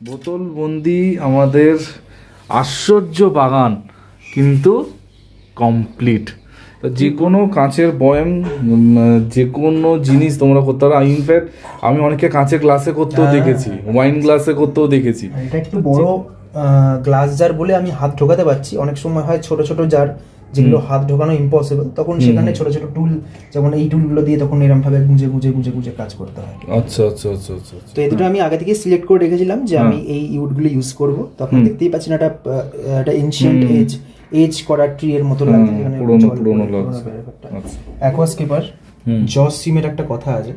বোতলবন্দি আমাদের আশ্চর্য বাগান কিন্তু কমপ্লিট। যে কোনো কাঁচের বয়াম, যে কোনো জিনিস তোমরা করতে পারো। ইনফ্যাক্ট আমি অনেকে কাঁচের গ্লাসে করতেও দেখেছি, ওয়াইন গ্লাসে করতেও দেখেছি। এটা একটু বড় গ্লাস জার বলে আমি হাত ঢোকাতে পারছি। অনেক সময় হয় ছোট ছোট জার যেগুলো হাত ঢোকানো ইম্পসিবল, তখন সেখানে ছোট ছোট টুল, যেমন এই টুলগুলো দিয়ে তখন এরকম ভাবে গুঁজে গুঁজে গুঁজে গুঁজে কাজ করতে হয়। আচ্ছা আচ্ছা আচ্ছা আচ্ছা। তো এই দুটো আমি আগে থেকে সিলেক্ট করে রেখেছিলাম যে আমি এই ইউডগুলো ইউজ করব। তো আপনি দেখতেই পাচ্ছেন এটা এনশিয়েন্ট এজ করা ট্রি এর মতো লাগছে, এখানে পুরনো লাগছে। অ্যাকোয়াস্কেপার জস সিমের একটা কথা আছে,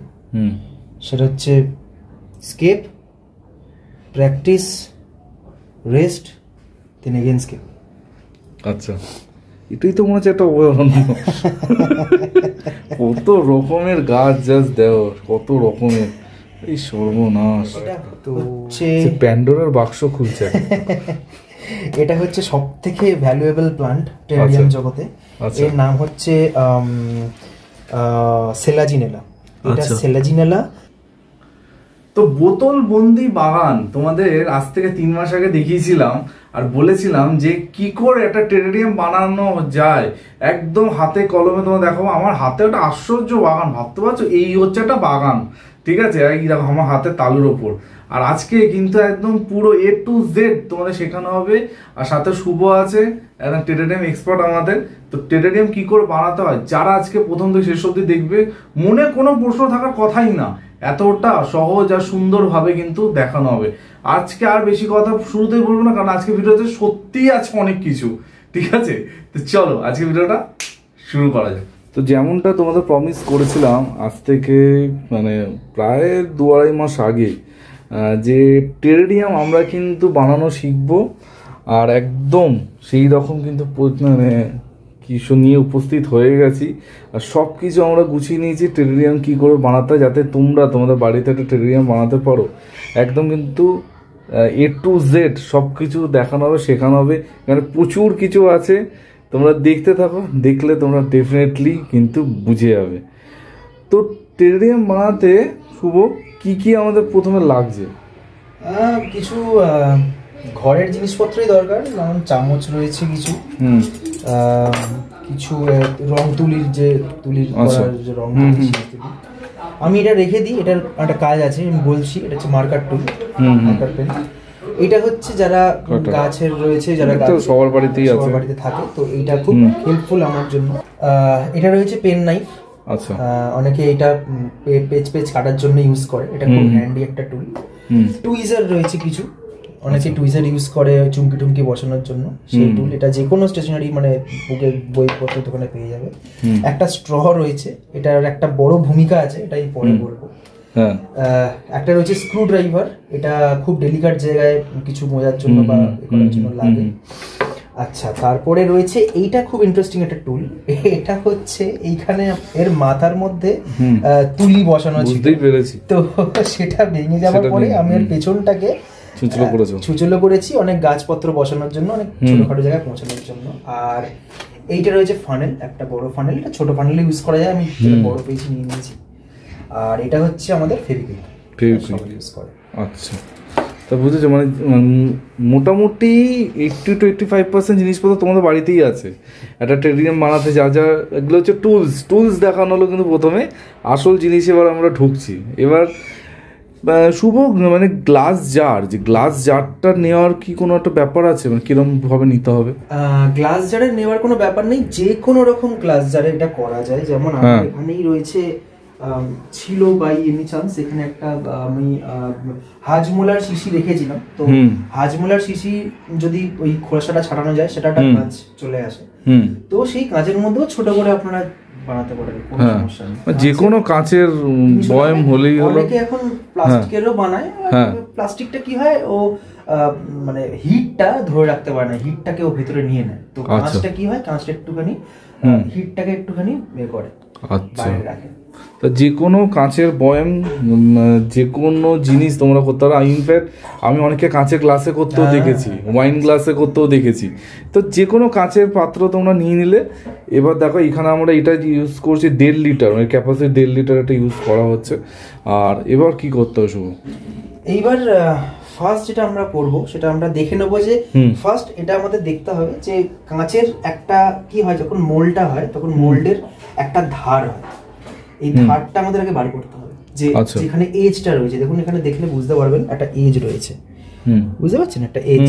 সেটা হচ্ছে scape, practice, rest, then again scape. আচ্ছা, এটাই তো মনে হচ্ছে একটা কত রকমের গাছ জাস্ট দেও, কত রকমের। এই সর্বনাশ, তো হচ্ছে প্যান্ডোরার বাক্স খুলছে। এটা হচ্ছে সব থেকে ভ্যালুয়েবল প্লান্ট টেরারিয়াম জগতে। এর নাম হচ্ছে সেলাজিনেলা। এটা সেলাজিনেলা। তো বোতল বন্দি বাগান তোমাদের আজ থেকে 3 মাস আগে দেখিয়েছিলাম, আর বলেছিলাম যে কি করে একটা টেরারিয়াম বানানো যায় একদম হাতে কলমে। তোমার দেখো আমার হাতে একটা আশ্চর্য বাগান, ভাবতে পারছো এই হচ্ছে একটা বাগান, ঠিক আছে? এই দেখো আমার হাতে তালুর ওপর। আর আজকে কিন্তু একদম পুরো A to Z তোমাদের শেখানো হবে। আর সাথে শুভ আছে, একদম টেরারিয়াম এক্সপার্ট আমাদের। তো টেরারিয়াম কি করে বানাতে হয়, যারা আজকে প্রথম থেকে শেষ অবধি দেখবে, মনে কোনো প্রশ্ন থাকার কথাই না, এতটা সহজ আর সুন্দরভাবে কিন্তু দেখানো হবে। আজকে আর বেশি কথা শুরুতেই বলবো না, কারণ আজকে ভিডিওতে সত্যিই আছে অনেক কিছু, ঠিক আছে? তো চলো আজকে ভিডিওটা শুরু করা যাক। তো যেমনটা তোমাদের প্রমিস করেছিলাম আজ থেকে মানে প্রায় 2-2.5 মাস আগে, যে টেরারিয়াম আমরা কিন্তু বানানো শিখবো। আর একদম সেই রকম কিন্তু মানে কিছু নিয়ে উপস্থিত হয়ে গেছি, আর সব কিছু আমরা গুছিয়ে নিয়েছি টেরারিয়াম কী করে বানাতে হয়, যাতে তোমরা তোমাদের বাড়িতে একটা টেরারিয়াম বানাতে পারো। একদম কিন্তু A to Z সব কিছু দেখানো হবে, শেখানো হবে। এখানে প্রচুর কিছু আছে, তোমরা দেখতে থাকো, দেখলে তোমরা ডেফিনেটলি কিন্তু বুঝে যাবে। তো টেরারিয়াম বানাতে শুভ কি কি আমাদের প্রথমে লাগছে? কিছু ঘরের জিনিসপত্রই দরকার, যেমন চামচ রয়েছে কিছু, কিছু রং তুলির যে যে রং আমি এটা রেখে দিই। এটার একটা কাজ আছে, আমি বলছি। এটা হচ্ছে মার্কার টুল, মার্কার পেন। এটা হচ্ছে যারা গাছের রয়েছে, যারা সবার বাড়িতেই আছে, সবার বাড়িতে থাকে, তো এইটা খুব হেল্পফুল আমার জন্য। এটা রয়েছে পেন নাইফ। আচ্ছা, অনেকে এটা পেজ কাটার জন্য ইউজ করে, এটা খুব হ্যান্ডি একটা টুল। টুইজার রয়েছে কিছু, অনেকে টুইজার ইউজ করে চুমকি টুমকি বসানোর জন্য, সেই টুল। এটা যে কোনো স্টেশনারি মানে বুকে বইপত্র দোকানে পেয়ে যাবে। একটা স্ট্র রয়েছে, এটার একটা বড় ভূমিকা আছে, এটাই পরে বলবো। একটা রয়েছে স্ক্রু ড্রাইভার, এটা খুব ডেলিকেট জায়গায় কিছু মোজার জন্য বা করার জন্য লাগে। আচ্ছা, তারপরে রয়েছে এইটা খুব ইন্টারেস্টিং একটা টুল। এটা হচ্ছে এইখানে এর মাথার মধ্যে তুলি বসানো ছিল, তো সেটা ভেঙে যাওয়ার পরে আমি এর পেছনটাকে ছুচলো করেছি অনেক গাছপত্র বসানোর জন্য, অনেক ছোটখাটো জায়গায় পৌঁছানোর জন্য। আর এইটা রয়েছে ফানেল, একটা বড় ফানেল। এটা ছোট ফানেলে ইউজ করা যায়, আমি বড় পেয়েছি নিয়ে নিয়েছি। আর এটা হচ্ছে আমাদের ফেভিকুইক ইউজ করে। আচ্ছা, তা বুঝেছো, মানে মোটামুটি 80 to 85% জিনিসপত্র তোমাদের বাড়িতেই আছে একটা টেরারিয়াম বানাতে। যা যা এগুলো হচ্ছে টুলস দেখানো হলো, কিন্তু প্রথমে আসল জিনিস এবার আমরা ঢুকছি। এবার শুভ, মানে গ্লাস জারটা নেওয়ার কি কোনো একটা ব্যাপার আছে, মানে কিরকম ভাবে নিতে হবে? গ্লাস জারে নেওয়ার কোনো ব্যাপার নেই, যে কোনো রকম গ্লাস জারে এটা করা যায়। যেমন আমার এখানেই রয়েছে, ছিল বাই এনি চান্স, এখানে একটা আমি হাজমোলার শিশি রেখেছিলাম। তো হাজমোলার শিশি যদি ওই খোসাটা ছাড়ানো যায়, সেটা একটা কাঁচ চলে আসে। তো সেই কাঁচের মধ্যেও ছোট করে আপনারা বানাতে পারেন, কোনো সমস্যা নেই। যে কোনো কাঁচের বয়াম হলেই হলো। অনেকে এখন প্লাস্টিকেরও বানায়। প্লাস্টিকটা কি হয়, ও মানে হিটটা ধরে রাখতে পারে না, হিটটাকে ও ভেতরে নিয়ে নেয়। তো কাঁচটা কি হয়, কাঁচটা একটুখানি হিটটাকে একটুখানি বের করে, বাইরে রাখে। তা যে কোনো কাঁচের বয়াম, যে কোনো জিনিস তোমরা করতে পারো। ইনফ্যাক্ট আমি অনেকে কাঁচের গ্লাসে করতেও দেখেছি, ওয়াইন গ্লাসে করতেও দেখেছি। তো যে কোনো কাঁচের পাত্র তোমরা নিয়ে নিলে। এবার দেখো এখানে আমরা এটা ইউজ করছি 1.5 লিটার, মানে ক্যাপাসিটি 1.5 লিটার এটা ইউজ করা হচ্ছে। আর এবার কি করতে হবে শুভ? এইবার ফার্স্ট যেটা আমরা করব সেটা আমরা দেখে নেবো যে ফার্স্ট এটা আমাদের দেখতে হবে যে কাঁচের একটা কি হয় যখন মোল্ডটা হয় তখন মোল্ডের একটা ধার হয়, এই ধারটা আমাদের আগে বার করতে হবে যে যেখানে এজটা রয়েছে, দেখুন এখানে দেখলে বুঝতে পারবেন একটা এজ রয়েছে, বুঝতে পারছেন একটা এজ,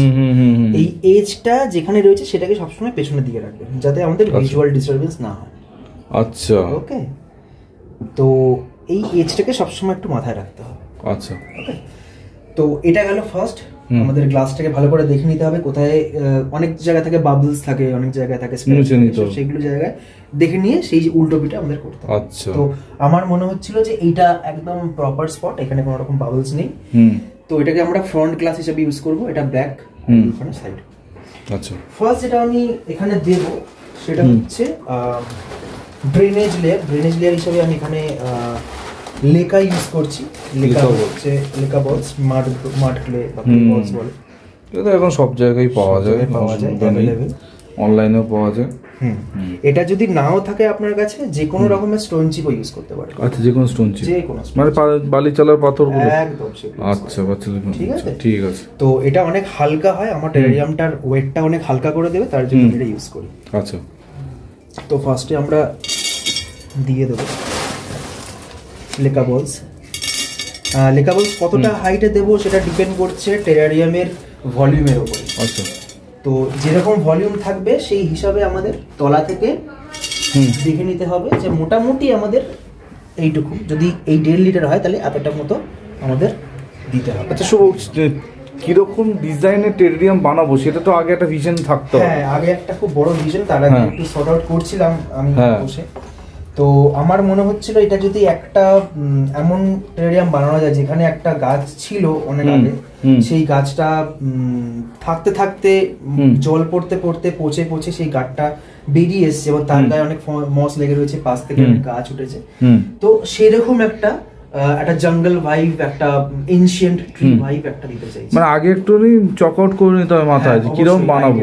এই এজটা যেখানে রয়েছে সেটাকে সবসময় পেছনের দিকে রাখবেন যাতে আমাদের ভিজুয়াল ডিস্টারবেন্স না হয়। আচ্ছা ওকে, তো এই এজটাকে সবসময় একটু মাথায় রাখতে হবে। আচ্ছা ওকে, তো এটা গেল ফার্স্ট। আমাদের গ্লাসটাকে ভালো করে দেখে নিতে হবে কোথায় অনেক জায়গা থেকে বাবলস থাকে, অনেক জায়গায় থাকে, সেগুলো জায়গায় দেখে নিয়ে সেই উল্টো পিঠে আমাদের করতে হবে। আচ্ছা, তো আমার মনে হচ্ছিল যে এইটা একদম প্রপার স্পট, এখানে কোনো রকম বাবলস নেই, তো এটাকে আমরা ফ্রন্ট গ্লাস হিসেবে ইউজ করব, এটা ব্ল্যাক এখানে সাইড। আচ্ছা, ফার্স্ট যেটা আমি এখানে দেব সেটা হচ্ছে ড্রেনেজ লেয়ার। ড্রেনেজ লেয়ার হিসেবে আমি এখানে লেকা ইউজ করছি, লেকা হচ্ছে লেকা বলস, মাড ক্লে বা বলস বলে, এটা এখন সব জায়গায় পাওয়া যায় অ্যাভেলেবল, অনলাইনেও পাওয়া যায়। এটা যদি নাও থাকে আপনার কাছে যে কোনো রকমের স্টোন চিপও ইউজ করতে পারেন। আচ্ছা, যে কোনো স্টোন চিপ, মানে বালি চালার পাথরগুলো একদম। আচ্ছা, ঠিক আছে, ঠিক আছে। তো এটা অনেক হালকা হয়, আমার টেরারিয়ামটার ওয়েটটা অনেক হালকা করে দেবে, তার জন্য এটা ইউজ করি। আচ্ছা, তো ফার্স্টে আমরা দিয়ে দেবো লেকা বলস। লেকা বলস কতটা হাইটে দেবো সেটা ডিপেন্ড করছে টেরারিয়ামের ভলিউমের উপরে। আচ্ছা, তো যেরকম ভলিউম থাকবে সেই হিসাবে আমাদের তলা থেকে দেখে নিতে হবে যে মোটামুটি আমাদের এইটুকু, যদি এই 1.5 লিটার হয় তাহলে এতটা মতো আমাদের দিতে হবে। আচ্ছা, শুভ কিরকম ডিজাইনের টেরারিয়াম বানাবো সেটা তো আগে একটা ভিশন থাকতো। হ্যাঁ, আগে একটা খুব বড় ভিশন, তার আগে একটু সর্ট আউট করছিলাম আমি বসে। তো আমার মনে হচ্ছিল এটা যদি একটা এমন টেরারিয়াম বানানো যায় যেখানে একটা গাছ ছিল অনেক আগে, সেই গাছটা থাকতে থাকতে জল পড়তে পড়তে পচে পচে সেই গাছটা বেরিয়ে এসছে এবং তার গায়ে অনেক মস লেগে রয়েছে, পাশ থেকে অনেক গাছ উঠেছে, তো সেরকম একটা জঙ্গল ভাইব, একটা এনশিয়েন্ট ট্রি ভাইব একটা দিতে চাইছি। মানে আগে একটু চক আউট করে নিতে হবে মাথায় যে কিরকম বানাবো,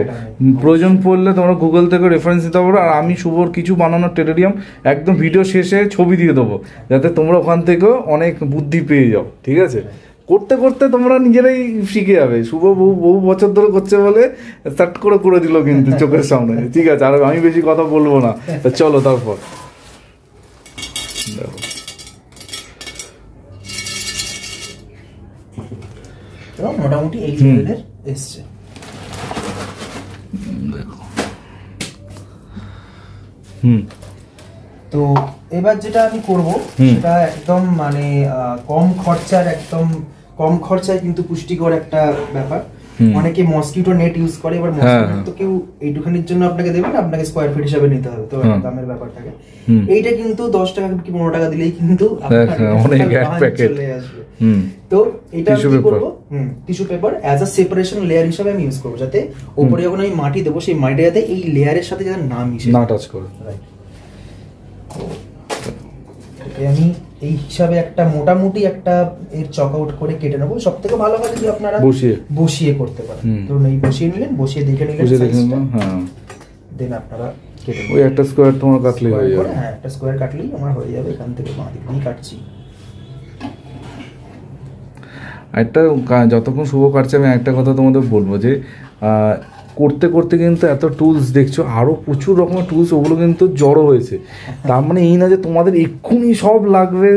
প্রয়োজন পড়লে তোমরা গুগল থেকে রেফারেন্স দিতে পারো। আর আমি শুভর কিছু বানানোর টেরারিয়াম একদম ভিডিও শেষে ছবি দিয়ে দেবো যাতে তোমরা ওখান থেকেও অনেক বুদ্ধি পেয়ে যাও, ঠিক আছে? করতে করতে তোমরা নিজেরাই শিখে যাবে। শুভ বহু বছর ধরে করছে বলে স্টার্ট করে দিল কিন্তু চোখের সামনে, ঠিক আছে? আর আমি বেশি কথা বলবো না, চলো তারপর দেখো। মোটামুটি এই লেভেলের এসছে। তো এবার যেটা আমি করব সেটা একদম মানে কম খরচায় কিন্তু পুষ্টিকর একটা ব্যাপার। অনেকে মসকিউটো নেট ইউজ করে, এবার মসকিউটো তো কেউ এইটুখানির জন্য আপনাকে দেবে না, আপনাকে স্কয়ার ফিট হিসাবে নিতে হবে, তো একটা দামের ব্যাপার থাকে। এইটা কিন্তু 10 টাকা কি 15 টাকা দিলেই কিন্তু অনেক এক প্যাকেট চলে আসবে। তো এটা কি করব, tissue paper as a separation layer হিসেবে আমি ইউজ করব, যাতে উপরে যখন আমি মাটি দেবো সেই মাটিটা যাতে এই লেয়ারের সাথে যাতে না মিশে, না টাচ করে। রাইট। আমি এই হিসাবে একটা মোটামুটি একটা এর চক আউট করে কেটে নেবো। সব থেকে ভালো হয় যদি আপনারা বসিয়ে করতে পারেন, ধরুন এই বসিয়ে নিলেন, বসিয়ে দেখে নিলেন, দেন আপনারা কেটে ওই একটা স্কয়ার তোমার কাটলেই হয়ে যাবে। হ্যাঁ, একটা স্কয়ার কাটলেই আমার হয়ে যাবে। এখান থেকে বাঁ দিক দিয়ে কাটছি। একটা যতক্ষণ শুভ কাটছে আমি একটা কথা তোমাদের বলবো যে করতে করতে কিন্তু এত টুলস দেখছো, আরও প্রচুর রকমের টুলস, ওগুলো কিন্তু জড়ো হয়েছে। তার মানে এই না যে তোমাদের এক্ষুনি সব লাগবে,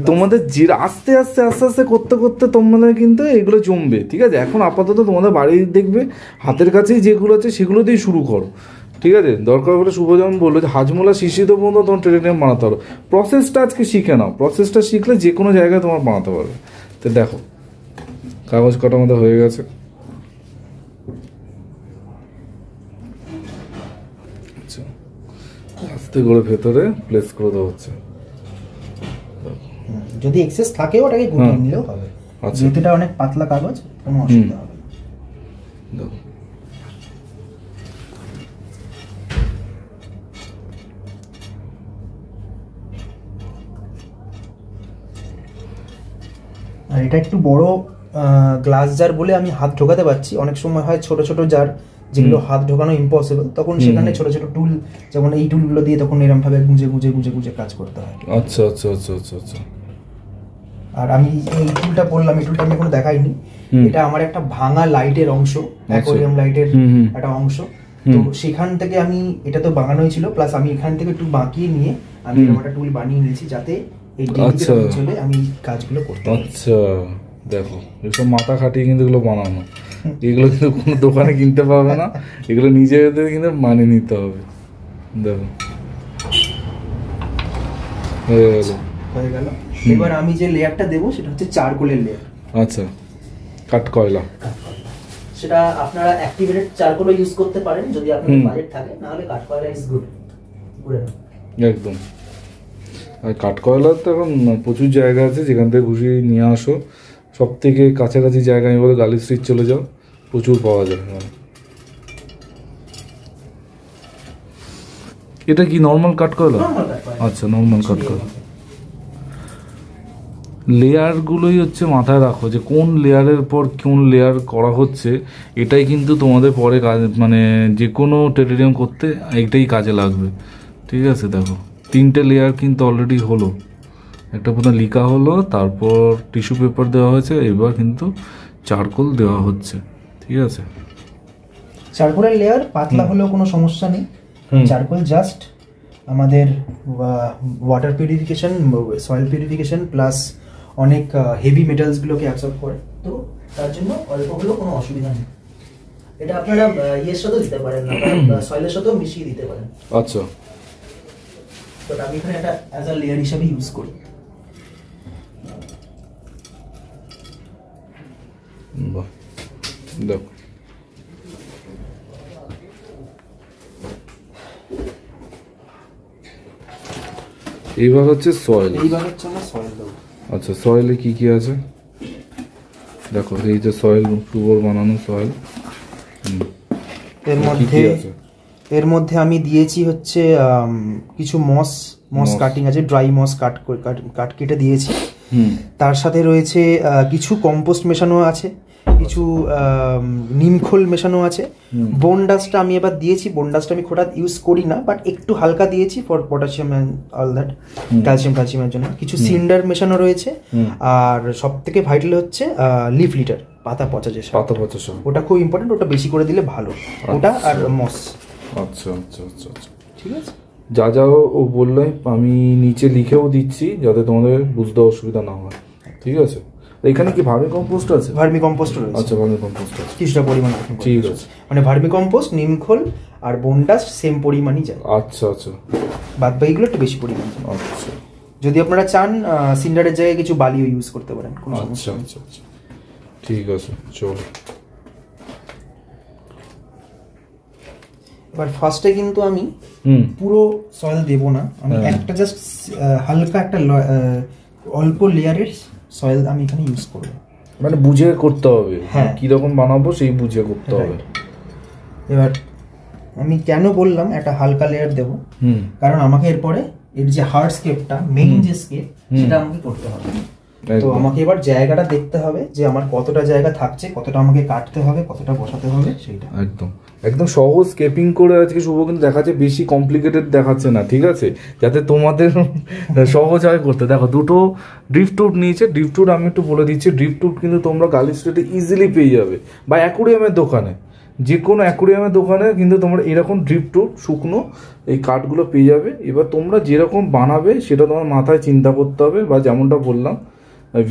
তোমাদের যে আস্তে আস্তে আস্তে আস্তে করতে করতে তোমাদের কিন্তু এগুলো জমবে, ঠিক আছে? এখন আপাতত তোমাদের বাড়ি দেখবে হাতের কাছেই যেগুলো আছে সেগুলো দিয়েই শুরু করো, ঠিক আছে? দরকার হলে শুভ যেমন বললো যে হাজমোলা শিশিত পর্যন্ত তোমার টেরারিয়াম বানাতে পারো। প্রসেসটা আজকে শিখে নাও, প্রসেসটা শিখলে যে কোনো জায়গায় তোমার বানাতে পারবে। তো দেখো কাগজ কাটা মতো হয়ে গেছে। আস্তে করে ভেতরে প্লেস করে দেওয়া হচ্ছে। যদি এক্সেস থাকে ওটাকে গুটিয়ে নিলেও হবে। আচ্ছা, এটা অনেক পাতলা কাগজ, কোনো অসুবিধা হবে না। দেখো আর এটা একটু বড় গ্লাস জার বলে আমি হাত ঢোকাতে পারছি। অনেক সময় হয় ছোট ছোট জার যেগুলো হাত ঢোকানো ইম্পসিবল, তখন সেখানে ছোট ছোট টুল, যেমন এই টুলগুলো দিয়ে তখন এরকম ভাবে গুঁজে গুঁজে গুঁজে গুঁজে কাজ করতে হয়। আচ্ছা আচ্ছা আচ্ছা আচ্ছা আচ্ছা। আর আমি এই টুলটা বললাম, এই টুলটা আমি এখনো দেখাইনি। এটা আমার একটা ভাঙা লাইটের অংশ, অ্যাকোয়ারিয়াম লাইটের একটা অংশ। তো সেখান থেকে আমি, এটা তো বানানোই ছিল, প্লাস আমি এখান থেকে একটু বাঁকিয়ে নিয়ে আমি একটা টুল বানিয়ে নিয়েছি যাতে এই ডেলিকেট অঞ্চলে আমি কাজগুলো করতে পারি। আচ্ছা দেখো, এসব মাথা খাটিয়ে কিন্তু এগুলো বানানো, এগুলো কিন্তু কোনো দোকানে কিনতে পারবে না, এগুলো নিজেদের কিন্তু মানিয়ে নিতে হবে। দেখো হয়ে গেল। এবার আমি যে লেয়ারটা দেবো সেটা হচ্ছে চারকোলের লেয়ার। আচ্ছা, কাঠ কয়লা, সেটা আপনারা অ্যাক্টিভেটেড চারকোলও ইউজ করতে পারেন যদি আপনাদের বাজেট থাকে, না হলে কাঠ কয়লা ইজ গুড। একদম। আর কাঠ কয়লার তো এখন প্রচুর জায়গা আছে যেখান থেকে ঘুষি নিয়ে আসো, সব থেকে কাছাকাছি জায়গা আমি বলে গালি স্ট্রিট চলে যাও, প্রচুর পাওয়া যায়। এটা কি নর্মাল কাঠ কয়লা? আচ্ছা, নর্মাল কাঠ কয়লা। লেয়ারগুলোই হচ্ছে মাথায় রাখো যে কোন লেয়ারের পর কোন লেয়ার করা হচ্ছে, এটাই কিন্তু তোমাদের পরে কাজ, মানে যে কোনো টেরারিয়াম করতে এইটাই কাজে লাগবে। ঠিক আছে, দেখো 3টে লেয়ার কিন্তু অলরেডি হলো, একটা প্রথমে লিকা হলো, তারপর টিস্যু পেপার দেওয়া হয়েছে, এবার কিন্তু চারকোল দেওয়া হচ্ছে। ঠিক আছে, চারকোলের লেয়ার পাতলা হলেও কোনো সমস্যা নেই। চারকোল জাস্ট আমাদের water purification, soil purification plus অনেক হেভি মেটালসগুলোকে অ্যাবসর্ব করে, তো তার জন্য অল্প হলেও কোনো অসুবিধা নেই। এটা আপনারা ইয়ের সাথেও দিতে পারেন, সয়েলের সাথেও মিশিয়ে দিতে পারেন। আচ্ছা, বাট আমি এখানে একটা অ্যাজ আ লেয়ার হিসাবে ইউজ করি। বাহ, দেখো এইবার হচ্ছে সয়েল। এইবার হচ্ছে আমরা সয়েল দেবো। আচ্ছা, সয়েলে কি কি আছে দেখো, এই যে সয়েল টুবোর বানানো সয়েল, এর মধ্যে আমি দিয়েছি হচ্ছে কিছু মস কাটিং আছে, ড্রাই মস কাট কেটে দিয়েছি। তার সাথে রয়েছে কিছু কম্পোস্ট মেশানো আছে, কিছু নিমখোল মেশানো আছে। বোন ডাস্টটা আমি এবার দিয়েছি, বোন ডাস্ট আমি খোটা ইউজ করি না, বাট একটু হালকা দিয়েছি for potassium and all that, ক্যালসিয়ামের জন্য। কিছু সিন্ডার মেশানো রয়েছে, আর সব থেকে ভাইটাল হচ্ছে লিফ লিটার, পাতা পচা, যে পাতা পচা, ওটা খুব ইম্পর্টেন্ট, ওটা বেশি করে দিলে ভালো, ওটা আর মস। আচ্ছা আচ্ছা আচ্ছা আচ্ছা, ঠিক আছে। যা যা ও বললে আমি নিচে লিখেও দিচ্ছি যাতে তোমাদের বুঝতে অসুবিধা না হয়। ঠিক আছে, এখানে কি ভার্মি কম্পোস্ট আছে? ভার্মি কম্পোস্ট রয়েছে। আচ্ছা, ভার্মি কম্পোস্ট আছে কিছুটা পরিমাণ। ঠিক আছে, মানে ভার্মি কম্পোস্ট, নিমখোল আর বোন ডাস্ট সেম পরিমাণই যায়। আচ্ছা আচ্ছা, বাদ বাকিগুলো একটু বেশি পরিমাণ। আচ্ছা, যদি আপনারা চান সিন্ডারের জায়গায় কিছু বালিও ইউজ করতে পারেন। আচ্ছা আচ্ছা আচ্ছা, ঠিক আছে, চলো। এবার ফার্স্টে কিন্তু আমি পুরো সয়েল দেব না, আমি একটা জাস্ট হালকা একটা অল্প লেয়ারের সয়েল আমি এখানে ইউজ করব। মানে বুঝে করতে হবে, হ্যাঁ, কি রকম বানাবো সেই বুঝে করতে হবে। এবার আমি কেন বললাম একটা হালকা লেয়ার দেব, কারণ আমাকে এরপরে এর যে হার্ড স্কেপটা, মেইন যে স্কেপ, সেটা আমাকে করতে হবে। তো আমাকে এবার জায়গাটা দেখতে হবে যে আমার কতটা জায়গা থাকছে, কতটা আমাকে কাটতে হবে, কতটা বসাতে হবে, সেইটা একদম একদম সহজ স্কেপিং করে আজকে শুভ কিন্তু দেখাচ্ছে, বেশি কমপ্লিকেটেড দেখাচ্ছে না। ঠিক আছে, যাতে তোমাদের সহজ হয় করতে। দেখো, দুটো ড্রিফটউড নিয়েছে। ড্রিফটউড আমি একটু বলে দিচ্ছি, ড্রিফটউড কিন্তু তোমরা গার্লি স্ট্রিটে ইজিলি পেয়ে যাবে, বা অ্যাকুরিয়ামের দোকানে, যে কোনো অ্যাকুরিয়ামের দোকানে কিন্তু তোমরা এরকম ড্রিফটউড শুকনো এই কাঠগুলো পেয়ে যাবে। এবার তোমরা যেরকম বানাবে সেটা তোমার মাথায় চিন্তা করতে হবে, বা যেমনটা বললাম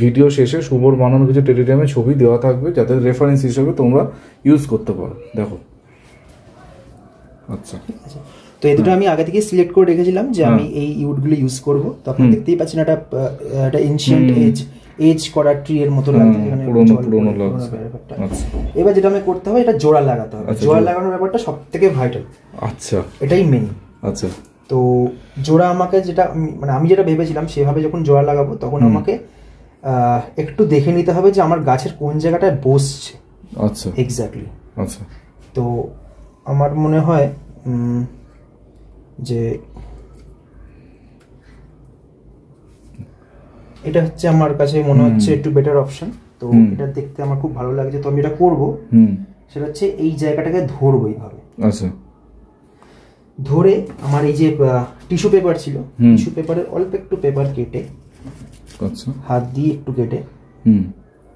ভিডিও শেষে শুভর বানানো কিছু টেলিগ্রামের ছবি দেওয়া থাকবে যাতে রেফারেন্স হিসেবে তোমরা ইউজ করতে পারো। দেখো, আচ্ছা, তো এই দুটো আমি আগে থেকে সিলেক্ট করে রেখেছিলাম যে আমি এই ইউডগুলো ইউজ করব। তো আপনারা দেখতেই পাচ্ছেন একটা এনশিয়েন্ট এজ করা ট্রি এর মতো লাগছে, যেখানে পুরনো লাগছে। আচ্ছা, এবার যেটা আমি করতে হবে, এটা জোড়া লাগাতে হবে। জোড়া লাগানোর ব্যাপারটা সবথেকে ভাইটাল। আচ্ছা, এটাই মেইন। আচ্ছা, তো জোড়া আমাকে যেটা, মানে আমি যেটা ভেবেছিলাম সেভাবে যখন জোড়া লাগাবো তখন আমাকে একটু দেখে নিতে হবে যে আমার গাছের কোন জায়গাটায় বসছে। আচ্ছা, এক্স্যাক্টলি। আচ্ছা, তো আমার মনে হয় যে এটা হচ্ছে আমার কাছে মনে হচ্ছে একটু বেটার অপশন। তো এটা দেখতে আমার খুব ভালো লাগছে, তো আমি এটা করবো। সেটা হচ্ছে এই জায়গাটাকে ধরবো এইভাবে। আচ্ছা, ধরে আমার এই যে টিস্যু পেপার ছিল, টিস্যু পেপারের অল্প একটু পেপার কেটে, আচ্ছা, হাত দিয়ে একটু কেটে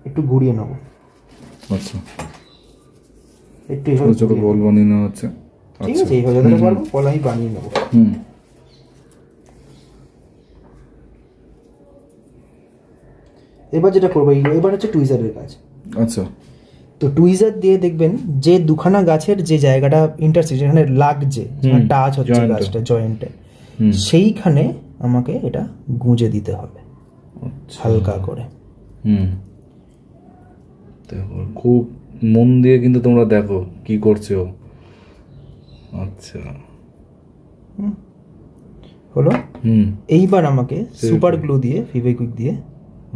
একটু ঘুরিয়ে নেবো। আচ্ছা, একটু ছোট বল বানিয়ে নেওয়া হচ্ছে। ঠিক আছে, এইভাবে যতটা পারবো বল আমি বানিয়ে নেবো। এবার যেটা করবো, এবার হচ্ছে টুইজারের কাজ। আচ্ছা, তো টুইজার দিয়ে দেখবেন যে দুখানা গাছের যে জায়গাটা ইন্টারসেকশন, যেখানে লাগছে, টাচ হচ্ছে গাছটা জয়েন্টে, সেইখানে আমাকে এটা গুঁজে দিতে হবে হালকা করে। দেখো খুব মন দিয়ে কিন্তু তোমরা দেখো কি করছো। আচ্ছা, হলো। এইবার আমাকে সুপার গ্লু দিয়ে, ফেভিকুইক দিয়ে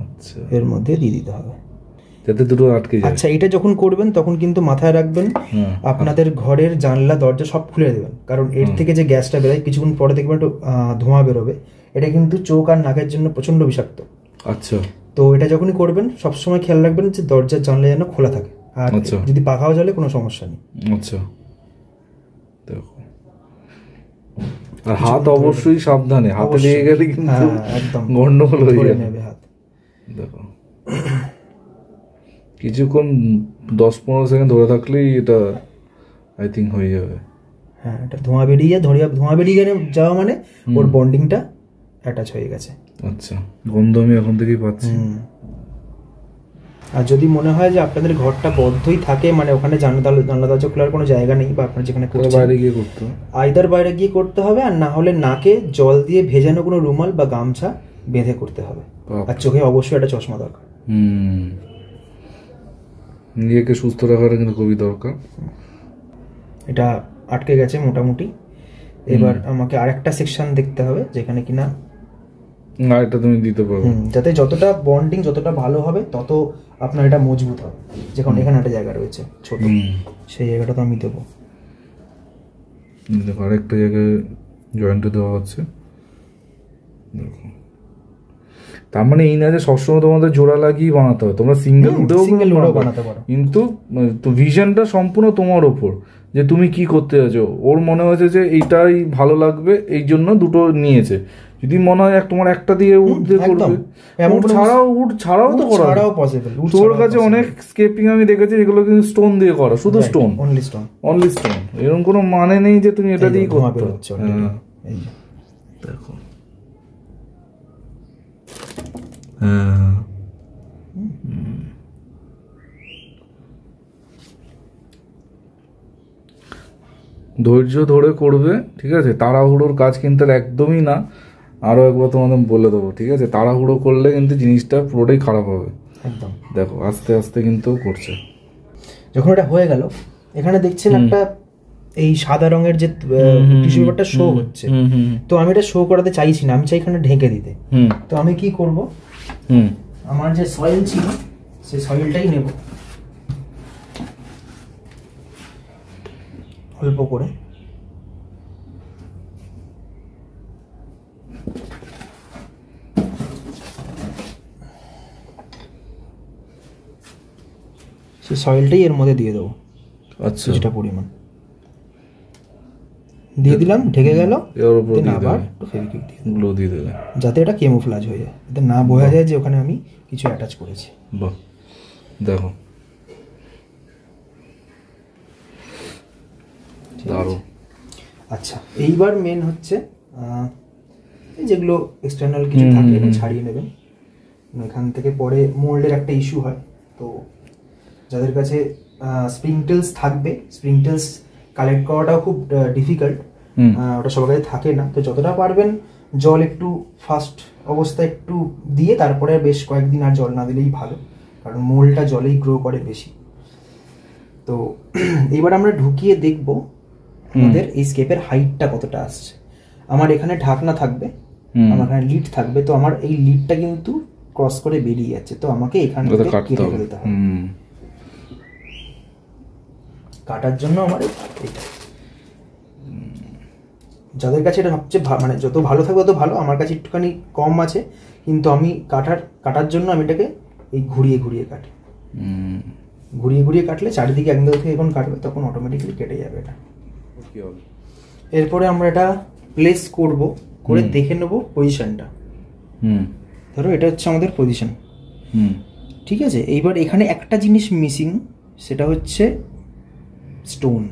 আচ্ছা এর মধ্যে দিয়ে দিতে হবে যাতে দুটো আটকে যায়। আচ্ছা, এটা যখন করবেন তখন কিন্তু মাথায় রাখবেন আপনাদের ঘরের জানলা দরজা সব খুলে দেবেন, কারণ এর থেকে যে গ্যাসটা বেরোয় কিছুক্ষণ পরে দেখবেন একটু ধোঁয়া বেরোবে। এটা কিন্তু চোখ আর নাকের জন্য প্রচন্ড বিষাক্ত। আচ্ছা, তো এটা যখনই করবেন সবসময় খেয়াল রাখবেন যে দরজার জানলা যেন খোলা থাকে, আর যদি পাখাও জ্বলে কোনো সমস্যা নেই। আচ্ছা, দেখো আর হাত অবশ্যই সাবধানে, হাতে লেগে গেলে কিন্তু একদম গন্ডগোল হয়ে যাবে হাত। দেখো কিছুক্ষণ 10-15 সেকেন্ড ধরে থাকলেই এটা আই থিঙ্ক হয়ে যাবে। হ্যাঁ, এটা ধোঁয়া বেরিয়ে যাওয়া মানে ওর বন্ডিংটা অ্যাটাচ হয়ে গেছে। আচ্ছা, গন্ধ আমি এখন থেকেই পাচ্ছি। আর যদি মনে হয় যে আপনাদের ঘরটা বদ্ধই থাকে, মানে ওখানে জানলা দরজা খোলার কোনো জায়গা নেই, বা আপনার যেখানে বাইরে গিয়ে করতে হবে, আইদার বাইরে গিয়ে করতে হবে, আর না হলে নাকে জল দিয়ে ভেজানো কোনো রুমাল বা গামছা বেঁধে করতে হবে। আর চোখে অবশ্যই একটা চশমা দরকার। নিজেকে সুস্থ রাখাটা কিন্তু খুবই দরকার। এটা আটকে গেছে মোটামুটি। এবার আমাকে আরেকটা সেকশন দেখতে হবে যেখানে কিনা এটা তুমি দিতে পারবে, যাতে যতটা বন্ডিং যতটা ভালো হবে তত আপনার এটা মজবুত হবে। যেখানে এখানে একটা জায়গা রয়েছে ছোট, সেই জায়গাটা তো আমি দেবো। দেখো আরেকটা জায়গায় জয়েন্টে দেওয়া হচ্ছে। দেখো, তার মানে এই না যে সবসময় তোমাদের জোড়া লাগিয়ে বানাতে হবে, তোমরা সিঙ্গেল উডেও বানাতে পারো, কিন্তু ভিশনটা সম্পূর্ণ তোমার ওপর, যে তুমি কি করতে যাচ্ছ। ওর মনে হয়েছে যে এইটাই ভালো লাগবে, এই জন্য দুটো নিয়েছে। যদি মনে হয় তোমার একটা দিয়ে উড দিয়ে করবে, উড ছাড়াও তো করা পসিবল। তোর কাছে অনেক স্কেপিং আমি দেখেছি যেগুলো কিন্তু স্টোন দিয়ে করা, শুধু স্টোন, অনলি স্টোন। এরকম কোনো মানে নেই যে তুমি এটা দিয়ে করতে পারছো। দেখো ধৈর্য ধরে করবে, ঠিক আছে? তাড়াহুড়োর কাজ কিন্তু একদমই না। আরো একবার তোমাদের বলে দেবো, ঠিক আছে? তাড়াহুড়ো করলে কিন্তু জিনিসটা পুরোটাই খারাপ হবে একদম। দেখো আস্তে আস্তে কিন্তু করছে। যখন এটা হয়ে গেল, এখানে দেখছেন একটা এই সাদা রঙের যে টিস্যু পেপারটা শো হচ্ছে, তো আমি এটা শো করাতে চাইছি না, আমি চাই এখানে ঢেকে দিতে। তো আমি কি করব, আমার যে সয়েল ছিল সেই সয়েলটাই নেব অল্প করে। সেই সয়েলটাই এর মধ্যে দিয়ে দেবো। আচ্ছা, যেটা পরিমাণ দিয়ে দিলাম, ঢেকে গেল। আবার গ্লো দিয়ে দেবে যাতে এটা কেমোফ্লাজ হয়ে যায়, যাতে না বোঝা যায় যে ওখানে আমি কিছু অ্যাটাচ করেছি। বাহ, দেখো দারুণ। আচ্ছা, এইবার মেন হচ্ছে যেগুলো এক্সটার্নাল কিছু থাকে এটা ছাড়িয়ে নেবেন। এখান থেকে পরে মোল্ডের একটা ইস্যু হয়, তো যাদের কাছে স্প্রিংটেলস থাকবে, স্প্রিংটেলস কালেক্ট করাটাও খুব ডিফিকাল্ট, ওটা সবার কাছে থাকে না। তো যতটা পারবেন জল একটু ফার্স্ট অবস্থায় একটু দিয়ে তারপরে বেশ কয়েকদিন আর জল না দিলেই ভালো, কারণ মোল্ডটা জলেই গ্রো করে বেশি। তো এইবার আমরা ঢুকিয়ে দেখব আমাদের এই স্কেপের হাইটটা কতটা আসছে। আমার এখানে ঢাকনা থাকবে, আমার এখানে লিড থাকবে, তো আমার এই লিডটা কিন্তু ক্রস করে বেরিয়ে যাচ্ছে, তো আমাকে এখান থেকে কেটে ফেলতে হবে। কাটার জন্য আমার এটা, যাদের কাছে এটা সবচেয়ে মানে যত ভালো থাকবে তত ভালো। আমার কাছে একটুখানি কম আছে, কিন্তু আমি কাটার জন্য আমি এটাকে এই ঘুরিয়ে ঘুরিয়ে কাটি। ঘুরিয়ে ঘুরিয়ে কাটলে চারিদিকে একদম থেকে এখন কাটবে, তখন অটোমেটিক্যালি কেটে যাবে এটা। এরপরে আমরা এটা প্লেস করব, করে দেখে নেব পজিশনটা। ধরো এটা হচ্ছে আমাদের পজিশন, ঠিক আছে? এইবার এখানে একটা জিনিস মিসিং, সেটা হচ্ছে স্টোন।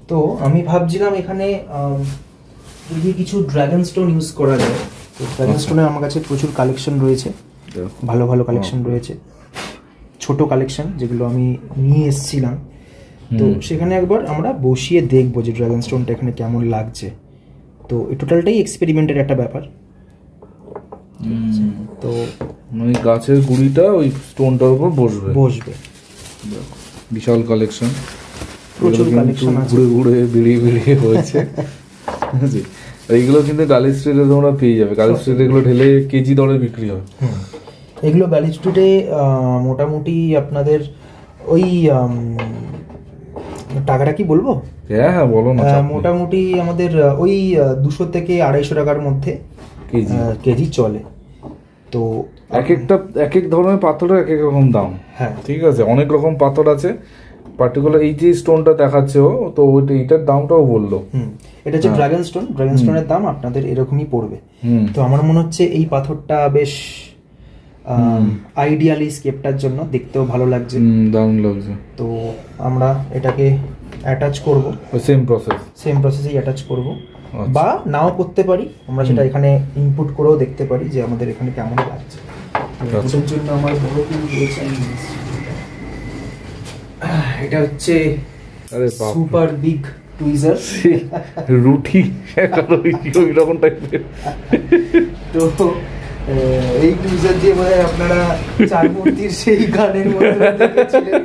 তো আমি ভাবছিলাম এখানে যদি কিছু ড্রাগন স্টোন ইউজ করা যায়। তো ড্রাগন স্টোনের আমার কাছে প্রচুর কালেকশন রয়েছে, ভালো ভালো কালেকশন রয়েছে, ছোট কালেকশন যেগুলো আমি নিয়ে এসেছিলাম। তো সেখানে একবার আমরা বসিয়ে দেখবো যে ড্রাগন স্টোনটা এখানে কেমন লাগছে। তো এই টোটালটাই এক্সপেরিমেন্টের একটা ব্যাপার। তো মানে গাছের গুঁড়িটা ওই স্টোনটার উপর বসবে। বিশাল কালেকশন, প্রচুর কালেকশন আছে, ঘুরে ঘুরে বেরিয়ে হয়েছে। এইগুলো কিন্তু গালি স্ট্রিটে তোমরা পেয়ে যাবে। গালি স্ট্রিটে এগুলো ঢেলে কেজি দরে বিক্রি হয়। এগুলো গালি স্ট্রিটে মোটামুটি আপনাদের ওই টাকাটা কি বলবো? হ্যাঁ বলো না। মোটামুটি আমাদের ওই 200 থেকে 250 টাকার মধ্যে কেজি চলে। তো এক এক ধরনের পাথরের এক এক রকম দাম। হ্যাঁ ঠিক আছে, অনেক রকম পাথর আছে। পার্টিকুলার এই যে স্টোনটা দেখাচ্ছে তো এইটার দামটাও বললো। এটা হচ্ছে ড্রাগন স্টোন। ড্রাগন স্টোনের দাম আপনাদের এরকমই পড়বে। তো আমার মনে হচ্ছে এই পাথরটা বেশ আইডিয়ালি স্কেপটার জন্য দেখতেও ভালো লাগছে, দারুণ লাগছে। তো আমরা এটাকে অ্যাটাচ করব, সেম প্রসেসেই অ্যাটাচ করব, বা নাও করতে পারি আমরা। সেটা এখানে ইনপুট করেও দেখতে পারি যে আমাদের এখানে কেমন লাগছে। এটার জন্য আমার বড় টুল রয়েছে। এটা হচ্ছে সুপার বিগ টুইজার, রুটি এরকম টাইপের। তো এই টুইজার দিয়ে বোধহয় আপনারা চার মূর্তির সেই গানের মধ্যে দেখেছিলেন,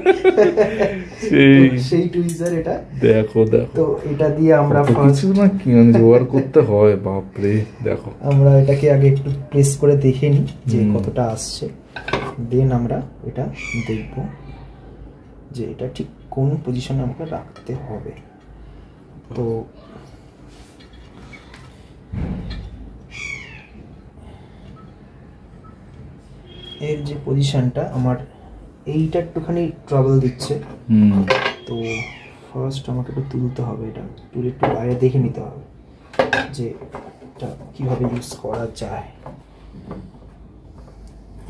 সেই টুইজার এটা। দেখো তো এটা দিয়ে আমরা কিছু না কি মানে জোগাড় করতে হয়, বাপরে। দেখো আমরা এটাকে আগে একটু প্রেস করে দেখে নিই যে কতটা আসছে, দেন আমরা এটা দেখব যে এটা ঠিক কোন পজিশনে আমাকে রাখতে হবে। তো এর যে পজিশনটা আমার এইটা একটুখানি ট্রাবল দিচ্ছে। তো ফার্স্ট আমাকে একটু তুলতে হবে, এটা তুলে একটু বাইরে দেখে নিতে হবে যে এটা কীভাবে ইউজ করা যায়।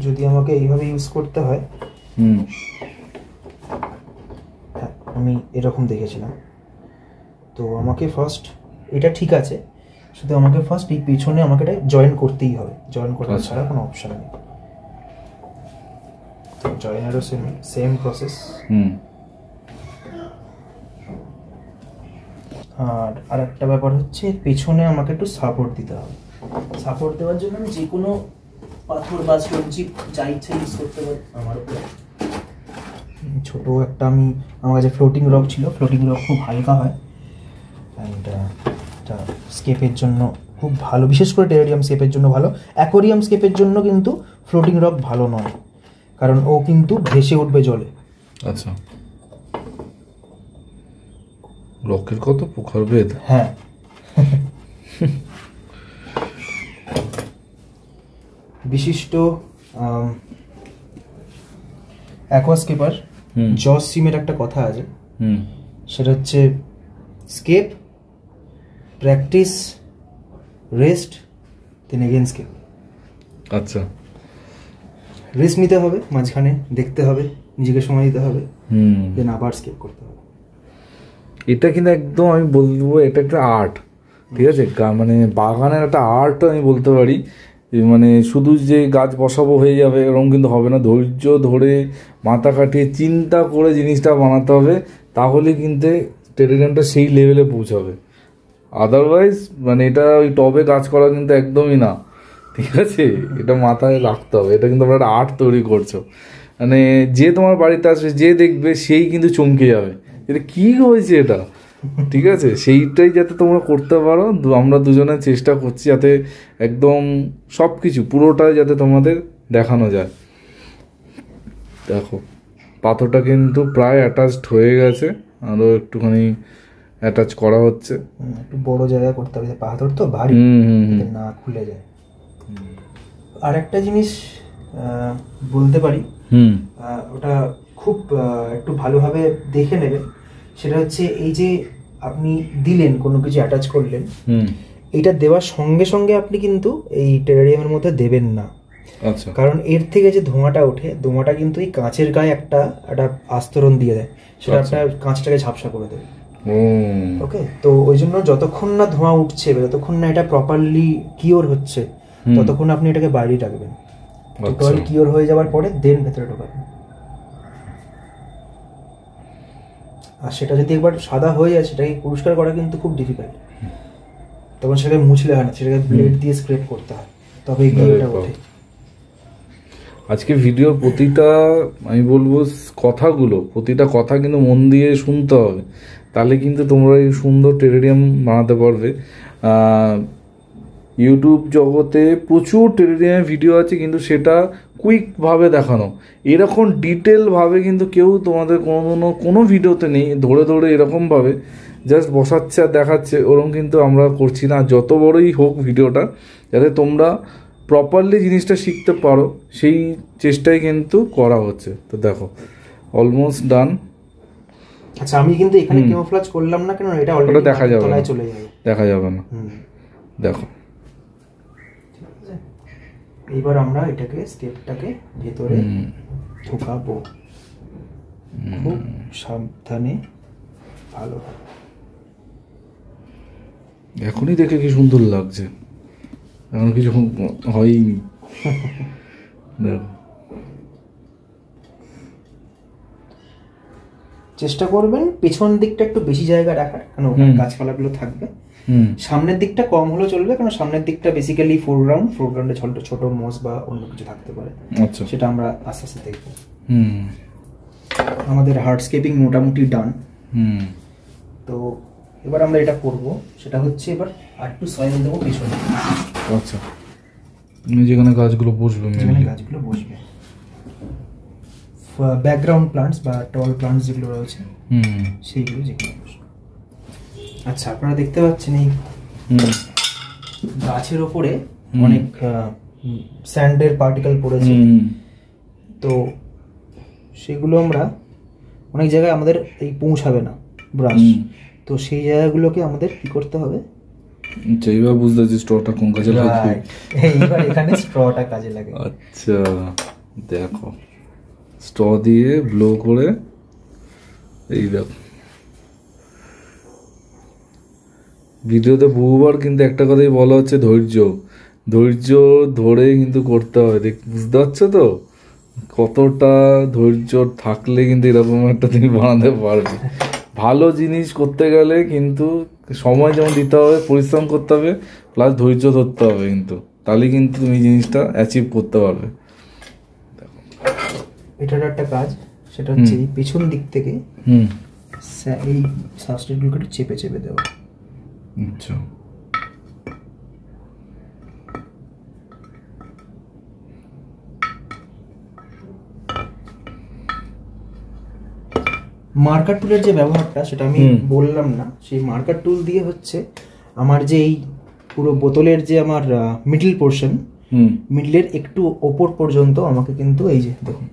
যদি আমাকে এইভাবে ইউজ করতে হয়, হ্যাঁ আমি এরকম দেখেছিলাম। তো আমাকে ফার্স্ট এটা ঠিক আছে, শুধু আমাকে ফার্স্ট এই পেছনে আমাকে এটা জয়েন করতেই হবে, জয়েন করা ছাড়া কোনো অপশন নেই। তো জয়েনেরও সেম প্রসেস। আর একটা ব্যাপার হচ্ছে পেছনে আমাকে একটু সাপোর্ট দিতে হবে। সাপোর্ট দেওয়ার জন্য আমি যে কোনো পাথর বা স্টোনচিপ যা ইচ্ছা ইউজ করতে পারি। আমার উপরে ছোট একটা আমার কাছে ফ্লোটিং রক ছিল। ফ্লোটিং রক খুব হালকা হয় অ্যান্ড এটা স্কেপের জন্য খুব ভালো, বিশেষ করে টেরারিয়াম স্কেপের জন্য ভালো। অ্যাকোরিয়াম স্কেপের জন্য কিন্তু ফ্লোটিং রক ভালো নয়, কারণ ও কিন্তু ভেসে উঠবে জলে। আচ্ছা, রকের কত প্রকারভেদ। হ্যাঁ, বিশিষ্ট অ্যাকোয়াস্কেপার জস সিমের একটা কথা আছে, সেটা হচ্ছে scape, practice, rest, then again scape. আচ্ছা, রেস্ট নিতে হবে, মাঝখানে দেখতে হবে, নিজেকে সময় দিতে হবে, দেন আবার স্কেপ করতে হবে। এটা কিন্তু একদম আমি বলবো এটা একটা আর্ট। ঠিক আছে, মানে বাগানের একটা আর্ট আমি বলতে পারি। মানে শুধু যে গাছ বসাবো হয়ে যাবে এরকম কিন্তু হবে না। ধৈর্য ধরে মাথা কাটিয়ে চিন্তা করে জিনিসটা বানাতে হবে, তাহলে কিন্তু টেরারিয়ামটা সেই লেভেলে পৌঁছাবে। আদারওয়াইজ মানে এটা ওই টবে গাছ করা কিন্তু একদমই না। ঠিক আছে, এটা মাথায় রাখতে হবে। এটা কিন্তু তোমরা একটা আর্ট তৈরি করছো, মানে যে তোমার বাড়িতে আসবে যে দেখবে সেই কিন্তু চমকে যাবে, এটা কি হয়েছে এটা। ঠিক আছে, সেইটাই যাতে তোমরা করতে পারো। আমরা দুজনে চেষ্টা করছি যাতে একদম সব কিছু পুরোটাই যাতে তোমাদের দেখানো যায়। দেখো পাথরটা কিন্তু প্রায় অ্যাটাচড হয়ে গেছে, আরও একটুখানি অ্যাটাচ করা হচ্ছে। একটু বড় জায়গা করতে হবে, পাথর তো ভারী, না খুলে যায়। আর একটা জিনিস বলতে পারি, ওটা খুব একটু ভালোভাবে দেখে নেবেন। সেটা হচ্ছে এই যে আপনি দিলেন কোনো কিছু অ্যাটাচ করলেন, এটা দেওয়ার সঙ্গে সঙ্গে আপনি কিন্তু এই টেরারিয়ামের মধ্যে দেবেন না। আচ্ছা, কারণ এর থেকে যে ধোঁয়াটা ওঠে, ধোঁয়াটা কিন্তু এই কাঁচের গায়ে একটা আস্তরণ দিয়ে দেয়, সেটা আপনার কাঁচটাকে ঝাপসা করে দেবে। ওকে, তো ওই জন্য যতক্ষণ না ধোঁয়া উঠছে, যতক্ষণ না এটা প্রপারলি কিওর হচ্ছে, ততক্ষণ আপনি এটাকে বাইরে রাখবেন। টোটাল কিওর হয়ে যাওয়ার পরে দেন ভেতরে ঢোকাবেন। আর সেটা যদি একবার সাদা হয়ে যায়, সেটাকে পরিষ্কার করা কিন্তু খুব ডিফিকাল্ট। তখন সেটাকে মুছলে হয় না, সেটাকে ব্লেড দিয়ে স্ক্রেপ করতে হয়, তবে এই কালারটা ওঠে। আজকে ভিডিওর প্রতিটা আমি বলবো কথাগুলো, প্রতিটা কথা কিন্তু মন দিয়ে শুনতে হবে, তাহলে কিন্তু তোমরা এই সুন্দর টেরেরিয়াম বানাতে পারবে। ইউটিউব জগতে প্রচুর টেরেরিয়ামের ভিডিও আছে, কিন্তু সেটা কুইকভাবে দেখানো, এরকম ডিটেলভাবে কিন্তু কেউ তোমাদের কোনো ভিডিওতে নেই। ধরে ধরে এরকমভাবে জাস্ট বসাচ্ছে আর দেখাচ্ছে, ওরকম কিন্তু আমরা করছি না। যত বড়ই হোক ভিডিওটা, যাতে তোমরা প্রপারলি জিনিসটা শিখতে পারো, সেই চেষ্টাই কিন্তু করা হচ্ছে। তো দেখো অলমোস্ট ডান। আচ্ছা, আমি কিন্তু এখানে ক্যামোফ্লেজ করলাম না, কেন এটা অলরেডি দেখা যাবে না, চলে যাবে, দেখা যাবে না। দেখো এইবার আমরা এটাকে স্টেপটাকে ভেতরে ঢোকাবো খুব সাবধানে, ভালো। এখনই দেখে কি সুন্দর লাগছে, এখন কিছু হয়নি। চেষ্টা করবেন পেছন দিকটা একটু বেশি জায়গা রাখার, কারণ গাছপালাগুলো থাকবে। সামনের দিকটা কম হলেও চলবে, কারণ সামনের দিকটা বেসিক্যালি ফোরগ্রাউন্ডে ছোট মোষ বা অন্য কিছু থাকতে পারে। আচ্ছা, সেটা আমরা আস্তে আস্তে দেখব। আমাদের হার্ডস্কেপিং মোটামুটি ডান। তো এবার আমরা এটা করব, সেটা হচ্ছে এবার আরেকটু সয়েল দেবো পেছনে। আচ্ছা, যেখানে গাছগুলো বসবে, ব্যাকগ্রাউন্ড প্লান্টস বা টল প্লান্টস যেগুলো রয়েছে সেইগুলো যেগুলো বসবে। আচ্ছা, আপনারা দেখতে পাচ্ছেন এই গাছের ওপরে অনেক স্যান্ডের পার্টিকেল পড়েছে, তো সেগুলো আমরা অনেক জায়গায় আমাদের এই পৌঁছাবে না ব্রাশ, তো সেই জায়গাগুলোকে আমাদের কি করতে হবে, এইবার বুঝতে পারছি স্ট্রটা কোন কাজে লাগে। এইবার এখানে স্ট্রটা কাজে লাগে। আচ্ছা, দেখো স্ট্র দিয়ে ব্লো করে, এই দেখো ভিডিওতে বহুবার কিন্তু একটা কথাই বলা হচ্ছে, ধৈর্য ধরে কিন্তু করতে হবে। বুঝতে পারছো তো, কতটা ধৈর্য থাকলে কিন্তু এরকম একটা তুমি বানাতে পারবে। ভালো জিনিস করতে গেলে কিন্তু সময় যেমন দিতে হবে, পরিশ্রম করতে হবে, প্লাস ধৈর্য ধরতে হবে, কিন্তু তাহলে কিন্তু তুমি জিনিসটা অ্যাচিভ করতে পারবে। এটার একটা কাজ, সেটা হচ্ছে এই পেছন দিক থেকে এই সাবস্ট্রেটগুলোকে একটু চেপে চেপে দেওয়া। আচ্ছা, মার্কার টুলের যে ব্যবহারটা সেটা আমি বললাম না, সেই মার্কার টুল দিয়ে হচ্ছে আমার যে এই পুরো বোতলের যে আমার মিডল পোর্শন, মিডলের একটু ওপর পর্যন্ত আমাকে কিন্তু এই যে দেখুন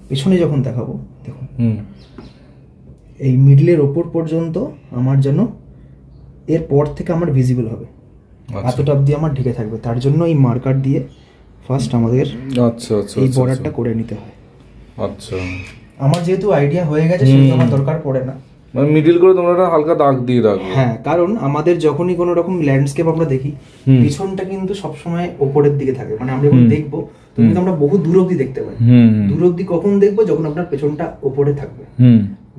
পেছনে যখন দেখাবো, দেখুন এই মিডলের ওপর পর্যন্ত আমার যেন এরপর থেকে আমার ভিজিবল হবে, এতটা অবধি আমার ঢেকে থাকবে। তার জন্য এই মার্কার দিয়ে ফার্স্ট আমাদের এই বর্ডারটা করে নিতে হয়। আচ্ছা, আমার যেহেতু আইডিয়া হয়ে গেছে, সেহেতু আমার দরকার পড়ে না, মানে মিডল করে তোমরা একটা হালকা দাগ দিয়ে রাখো। হ্যাঁ, কারণ আমাদের যখনই কোনো রকম ল্যান্ডস্কেপ আমরা দেখি, পিছনটা কিন্তু সবসময় ওপরের দিকে থাকে, মানে আমরা যখন দেখবো কিন্তু আমরা বহু দূর অব্দি দেখতে পাই। দূর অব্দি কখন দেখবো, যখন আপনার পেছনটা ওপরে থাকবে,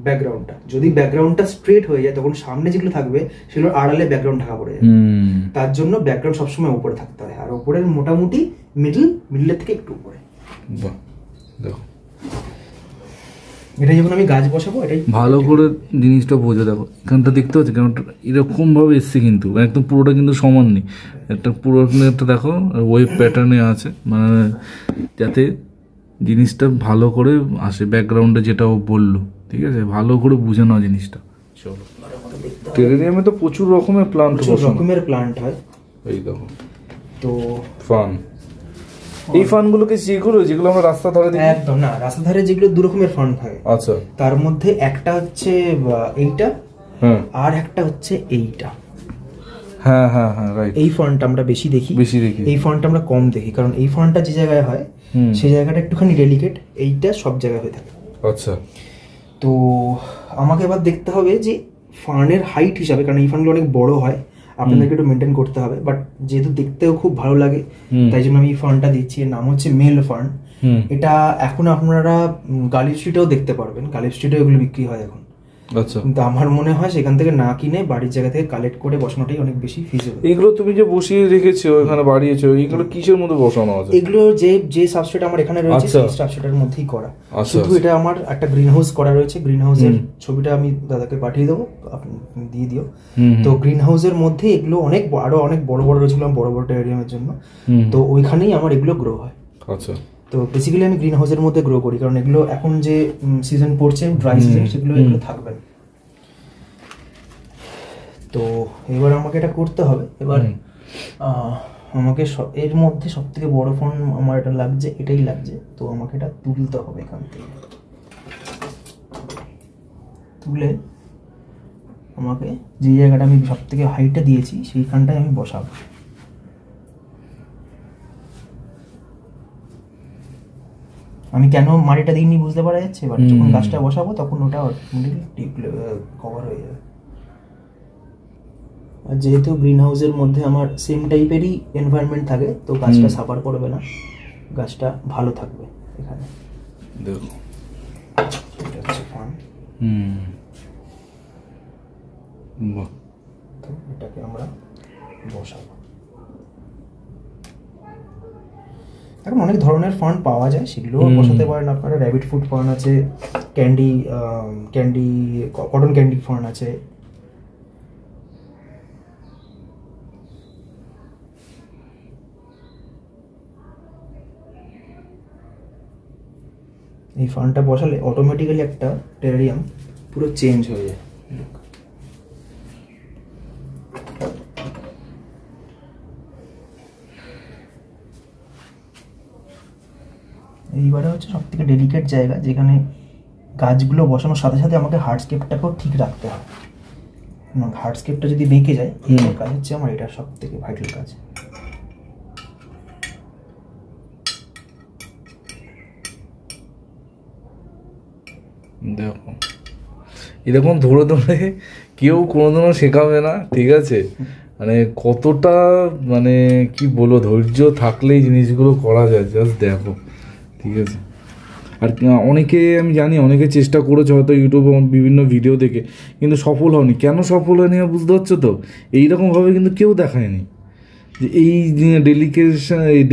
ব্যাকগ্রাউন্ডটা। যদি ব্যাকগ্রাউন্ডটা স্ট্রেট হয়ে যায়, তখন সামনে যেগুলো থাকবে সেগুলো আড়ালে ব্যাকগ্রাউন্ড ঢাকা পড়ে যায়। তার জন্য ব্যাকগ্রাউন্ড সবসময় উপরে থাকতে হয়, আর উপরের মোটামুটি মিডলের থেকে একটু উপরে। এটা যখন আমি গাছ বসাবো, এটাই ভালো করে জিনিসটা বোঝা। দেখো এখানটা দেখতে পাচ্ছি কেন এরকম ভাবে এসছে, কিন্তু একদম পুরোটা কিন্তু সমান নেই, একটা পুরো একটা দেখো ওয়েভ প্যাটার্নে আছে, মানে যাতে জিনিসটা ভালো করে আসে। ব্যাকগ্রাউন্ডে যেটা ও বললো, ঠিক আছে, ভালো করে বুঝে নাও জিনিসটা। চলো, টেরেরিয়ামে তো প্রচুর রকমের প্লান্ট হয়, এই দেখো। তো ফান, এই ফানগুলোকে যেগুলো আমরা রাস্তা ধারে দেখি, একদম না, রাস্তা ধারে যেগুলো দু রকমের ফান থাকে। আচ্ছা, তার মধ্যে একটা হচ্ছে এইটা, আর একটা হচ্ছে এইটা। হ্যাঁ হ্যাঁ হ্যাঁ রাইট, এই ফন্টটা আমরা বেশি দেখি, এই ফন্টটা আমরা কম দেখি, কারণ এই ফন্টটা যে জায়গায় হয় সেই জায়গাটা একটুখানি ডেলিকেট, এইটা সব জায়গায় হয়ে থাকে। আচ্ছা, তো আমাকে এবার দেখতে হবে যে ফার্নের হাইট হিসাবে, কারণ এই ফার্নগুলো অনেক বড় হয়, আপনাদেরকে একটু মেনটেন করতে হবে, বাট যেহেতু দেখতেও খুব ভালো লাগে তাই জন্য আমি এই ফার্নটা দিচ্ছি। এর নাম হচ্ছে মেল ফার্ন। এটা এখন আপনারা গালিব স্ট্রিটেও দেখতে পারবেন, গালিব স্ট্রিটেও এগুলো বিক্রি হয় এখন। আচ্ছা, কিন্তু আমার মনে হয় সেখান থেকে না কিনে বাড়ির জায়গা থেকে কালেক্ট করে বসানোটাই অনেক বেশি ফিজিবল। এগুলো তুমি যে বসিয়ে রেখেছো এখানে বাড়িয়েছো, এগুলো কিসের মধ্যে বসানো আছে? এগুলো যে সাবস্ট্রেট আমার এখানে রয়েছে সেই সাবস্ট্রেটের মধ্যেই করা। শুধু এটা আমার একটা গ্রিন হাউস করা রয়েছে, গ্রিন হাউসের ছবিটা আমি দাদাকে পাঠিয়ে দেবো, আপনি দিয়ে দিও। তো গ্রিন হাউসের মধ্যে এগুলো আরো অনেক বড় বড় রয়েছিল বড় বড় টেরারিয়ামের জন্য, তো ওইখানেই আমার এগুলো গ্রো হয়। আচ্ছা, তো বেসিক্যালি আমি গ্রিন হাউসের মধ্যে গ্রো করি, কারণ এগুলো এখন যে সিজন পড়ছে ড্রাই সিজন, সেগুলো এগুলো থাকবে না। তো এবার আমাকে এটা করতে হবে। এবার আমাকে এর মধ্যে সব থেকে বড় ফোন আমার এটা লাগছে, এটাই লাগছে। তো আমাকে এটা তুলতে হবে এখান থেকে, তুলে আমাকে যে জায়গাটা আমি সব থেকে হাইটটা দিয়েছি সেইখানটায় আমি বসাবো। আমি কেন মাটিটা দিইনি বুঝতে পারা যাচ্ছে। এবার যখন গাছটা বসাবো তখন ওটা কভার হয়ে যাবে। আর যেহেতু গ্রিন হাউসের মধ্যে আমার সেম টাইপেরই এনভায়রনমেন্ট থাকে, তো গাছটা সাফার করবে না, গাছটা ভালো থাকবে। এখানে দেখো এটা হচ্ছে ফার্ন। তো এটাকে আমরা বসাবো। এখন অনেক ধরনের ফার্ন পাওয়া যায়, সেগুলো বসাতে পারেন আপনারা। র্যাবিট ফুড ফার্ন আছে, কটন ক্যান্ডি ফার্ন আছে। এই ফার্নটা বসালে অটোমেটিক্যালি একটা টেরারিয়াম পুরো চেঞ্জ হয়ে যায়। এইবারে হচ্ছে সব থেকে ডেলিকেট জায়গা, যেখানে গাছগুলো বসানোর সাথে সাথে আমাকে হার্ডস্কেপটাকেও ঠিক রাখতে হয়। হার্ডস্কেপটা যদি বেঁকে যায়, এই কাজ হচ্ছে আমার এটা সব থেকে ভাইটাল কাজ। দেখো এরকম ধরে ধরে কেউ কোনোদিনও শেখাবে না, ঠিক আছে? মানে কতটা মানে কি বলবো, ধৈর্য থাকলেই জিনিসগুলো করা যায়, জাস্ট দেখো, ঠিক আছে? আর অনেকে আমি জানি অনেকে চেষ্টা করেছে হয়তো ইউটিউবে বিভিন্ন ভিডিও দেখে, কিন্তু সফল হয়নি। কেন সফল হয়নি বুঝতে পারছো তো? এইরকমভাবে কিন্তু কেউ দেখায়নি যে এই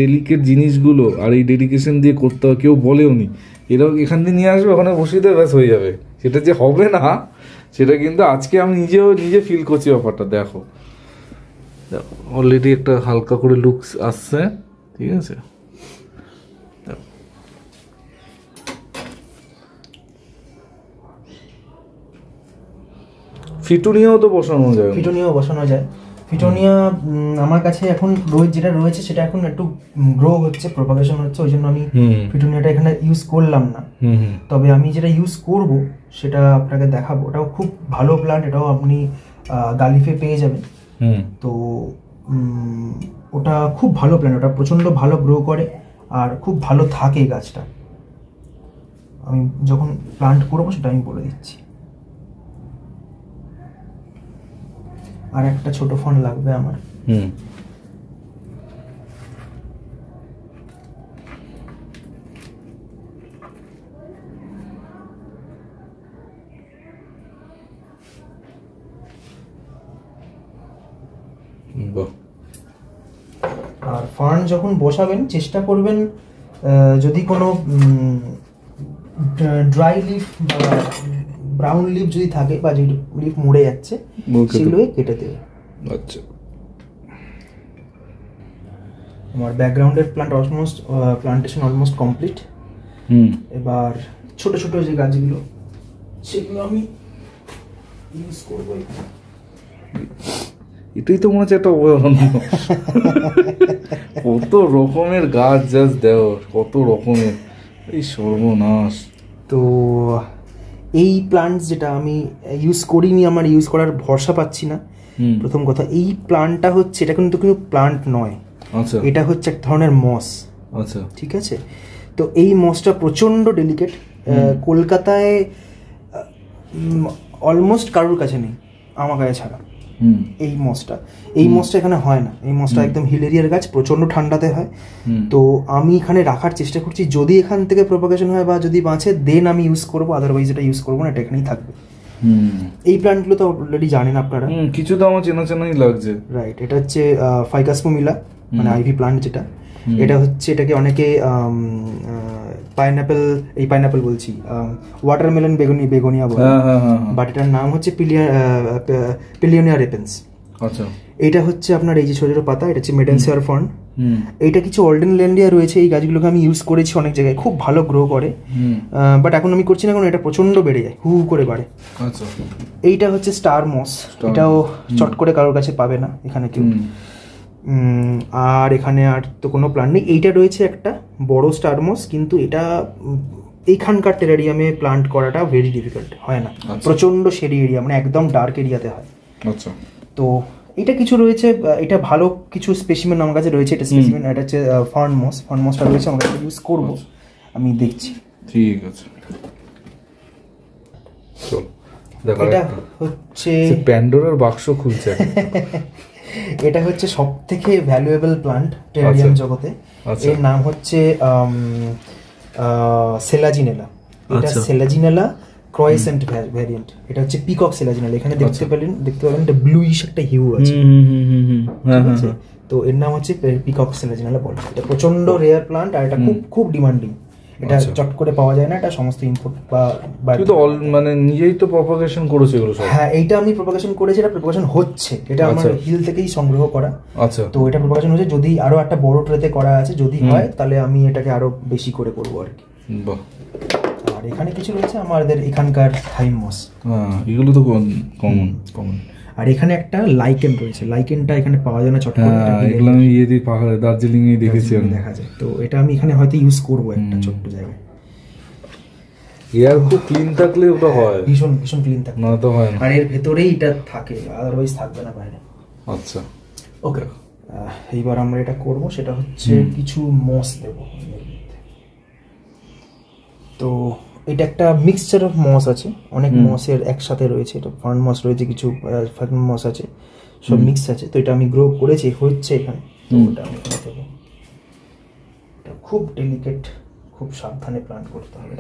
ডেলিকেট জিনিসগুলো আর এই ডেডিকেশন দিয়ে করতে হয়, কেউ বলেও নি। এরাও এখান দিয়ে নিয়ে আসবে, ওখানে বসিয়ে দেবে, ব্যাস হয়ে যাবে। সেটা যে হবে না সেটা কিন্তু আজকে আমি নিজে ফিল করছি ব্যাপারটা। দেখো অলরেডি একটা হালকা করে লুকস আসছে, ঠিক আছে? ফিটুনিয়াও তো বসানো যায়, ফিটোনিয়া আমার কাছে এখন যেটা রয়েছে সেটা এখন একটু গ্রো হচ্ছে, প্রপাগেশন হচ্ছে, ওই জন্য আমি ফিটোনিয়াটা এখানে ইউজ করলাম না। তবে আমি যেটা ইউজ করব সেটা আপনাকে দেখাবো। ওটাও খুব ভালো প্ল্যান্ট, এটাও আপনি গালিফে পেয়ে যাবেন। তো ওটা খুব ভালো প্ল্যান্ট, ওটা প্রচণ্ড ভালো গ্রো করে আর খুব ভালো থাকে গাছটা। আমি যখন প্ল্যান্ট করবো সেটা আমি বলে দিচ্ছি। আর একটা ছোট ফোন লাগবে আমার। আর ফার্ন যখন বসাবেন চেষ্টা করবেন যদি কোনো ড্রাই লিফ বা ব্রাউন লিফ যদি থাকে বা যে লিফ মরে যাচ্ছে সেগুলোই কেটে দেবে। আচ্ছা, আমার ব্যাকগ্রাউন্ডের প্লান্টেশন অলমোস্ট কমপ্লিট। এবার ছোট ছোট যে গাছগুলো সেগুলো আমি ইউজ করবো। এটাই তো মনে হচ্ছে একটা কত রকমের গাছ, জাস্ট দেও কত রকমের, এই সর্বনাশ। তো এই প্লান্টস যেটা আমি ইউজ করিনি, আমার ইউজ করার ভরসা পাচ্ছি না, প্রথম কথা, এই প্লান্টটা হচ্ছে, এটা কিন্তু কোনো প্লান্ট নয়, আচ্ছা, এটা হচ্ছে এক ধরনের মস। আচ্ছা, ঠিক আছে। তো এই মসটা প্রচন্ড ডেলিকেট, কলকাতায় অলমোস্ট কারোর কাছে নেই, আমার কাছে ছাড়া। এই মসটা এখানে হয় না। এই মসটা একদম হিল এরিয়ার গাছ, প্রচন্ড ঠান্ডাতে হয়। তো আমি এখানে রাখার চেষ্টা করছি, যদি এখান থেকে প্রপাগেশন হয় বা যদি বাঁচে দেন আমি ইউজ করবো, আদারওয়াইজ এটা ইউজ করবো না, এটা এখানেই থাকবে। এই প্ল্যান্টগুলো তো অলরেডি জানেন আপনারা, কিছু তো আমার চেনা চেনাই লাগছে। রাইট, এটা হচ্ছে ফাইকাস পুমিলা, মানে আইভি প্লান্ট যেটা। এটা হচ্ছে, এটাকে অনেকে পাইনাপেল বলছি, ওয়াটারমেলন বেগোনিয়া বলে, বাট এটার নাম হচ্ছে পিলিয়নিয়া রেপেন্স। আচ্ছা, এটা হচ্ছে আপনার এই যে ছোট ছোট পাতা, এটা হচ্ছে মেডেনসিয়ার ফর্ন। এইটা কিছু অল্ডেনল্যান্ডিয়া রয়েছে, এই গাছগুলোকে আমি ইউজ করেছি অনেক জায়গায়, খুব ভালো গ্রো করে, বাট এখন আমি করছি না, কারণ এটা প্রচন্ড বেড়ে যায়, হু করে বাড়ে। আচ্ছা, এইটা হচ্ছে স্টার মস, এটাও চট করে কারোর কাছে পাবে না এখানে কেউ। আর এখানে আর তো কোনো প্ল্যান নেই। এইটা রয়েছে একটা বড় স্টার মস, কিন্তু এটা এইখানকার টেরারিয়ামে প্লান্ট করাটা ভেরি ডিফিকাল্ট, হয় না, প্রচন্ড শেডি এরিয়া, মানে একদম ডার্ক এরিয়াতে হয়। আচ্ছা, তো এটা কিছু রয়েছে, এটা ভালো কিছু স্পেসিমেন আমার কাছে রয়েছে। এটা স্পেসিমেন, এটা হচ্ছে ফার্ন মসটা রয়েছে, আমরা ইউজ করবো, আমি দেখছি। ঠিক আছে, চল। এটা হচ্ছে প্যান্ডোরার বাক্স খুলছে। এটা হচ্ছে সব থেকে ভ্যালুয়েবল প্লান্ট টেরারিয়াম জগতে। এর নাম হচ্ছে সেলাজিনেলা। এটা সেলাজিনেলা ক্রয়েসেন্ট ভ্যারিয়েন্ট। এটা হচ্ছে পিকক সেলাজিনেলা। এখানে দেখতে পাবেন একটা ব্লুইশ একটা হিউ আছে, তো এর নাম হচ্ছে পিকক সেলাজিনেলা বলে। এটা প্রচন্ড রেয়ার প্লান্ট, আর এটা খুব খুব ডিমান্ডিং। এটা চট করে পাওয়া যায় না, এটা সমস্ত ইম্পোর্ট বা কিন্তু মানে নিজেই তো প্রপাগেশন করেছে এগুলো সব। হ্যাঁ, এইটা আমি প্রপাগেশন করেছি, এটা প্রপাগেশন হচ্ছে, এটা আমার হিল থেকেই সংগ্রহ করা। আচ্ছা, তো এটা প্রপাগেশন হচ্ছে, যদি আরো একটা বড় ট্রেতে করা আছে, যদি হয় তাহলে আমি এটাকে আরো বেশি করে করবো আর কি। বাহ। আর এখানে কিছু রয়েছে আমাদের এখানকার থাইম মস, এগুলো তো কমন। আর এখানে একটা লাইকেন রয়েছে, লাইকেনটা এখানে পাওয়া যায় না চট করে, এগুলো আমি পাহাড়ে দার্জিলিং এ দেখেছি, দেখা যায়। তো এটা আমি এখানে হয়তো ইউজ করব একটা ছোট্ট জায়গায়। এয়ার খুব ক্লিন থাকলে ওটা হয়, ভীষণ ভীষণ ক্লিন থাকলে, না তো হয় না। আর এর ভেতরেই এটা থাকে, আদারওয়াইজ থাকবে না বাইরে। আচ্ছা, ওকে। এইবার আমরা এটা করব, সেটা হচ্ছে কিছু মস দেব। তো এটা একটা মিক্সচার অফ মস আছে, অনেক মসের একসাথে রয়েছে। এটা ফার্ন মস রয়েছে, কিছু ফার্ন মস আছে, সব মিক্স আছে। তো এটা আমি গ্রো করেছি, হচ্ছে এখানে। তো ওটা আমি এখানে দেবো। এটা খুব ডেলিকেট, খুব সাবধানে প্ল্যান্ট করতে হবে।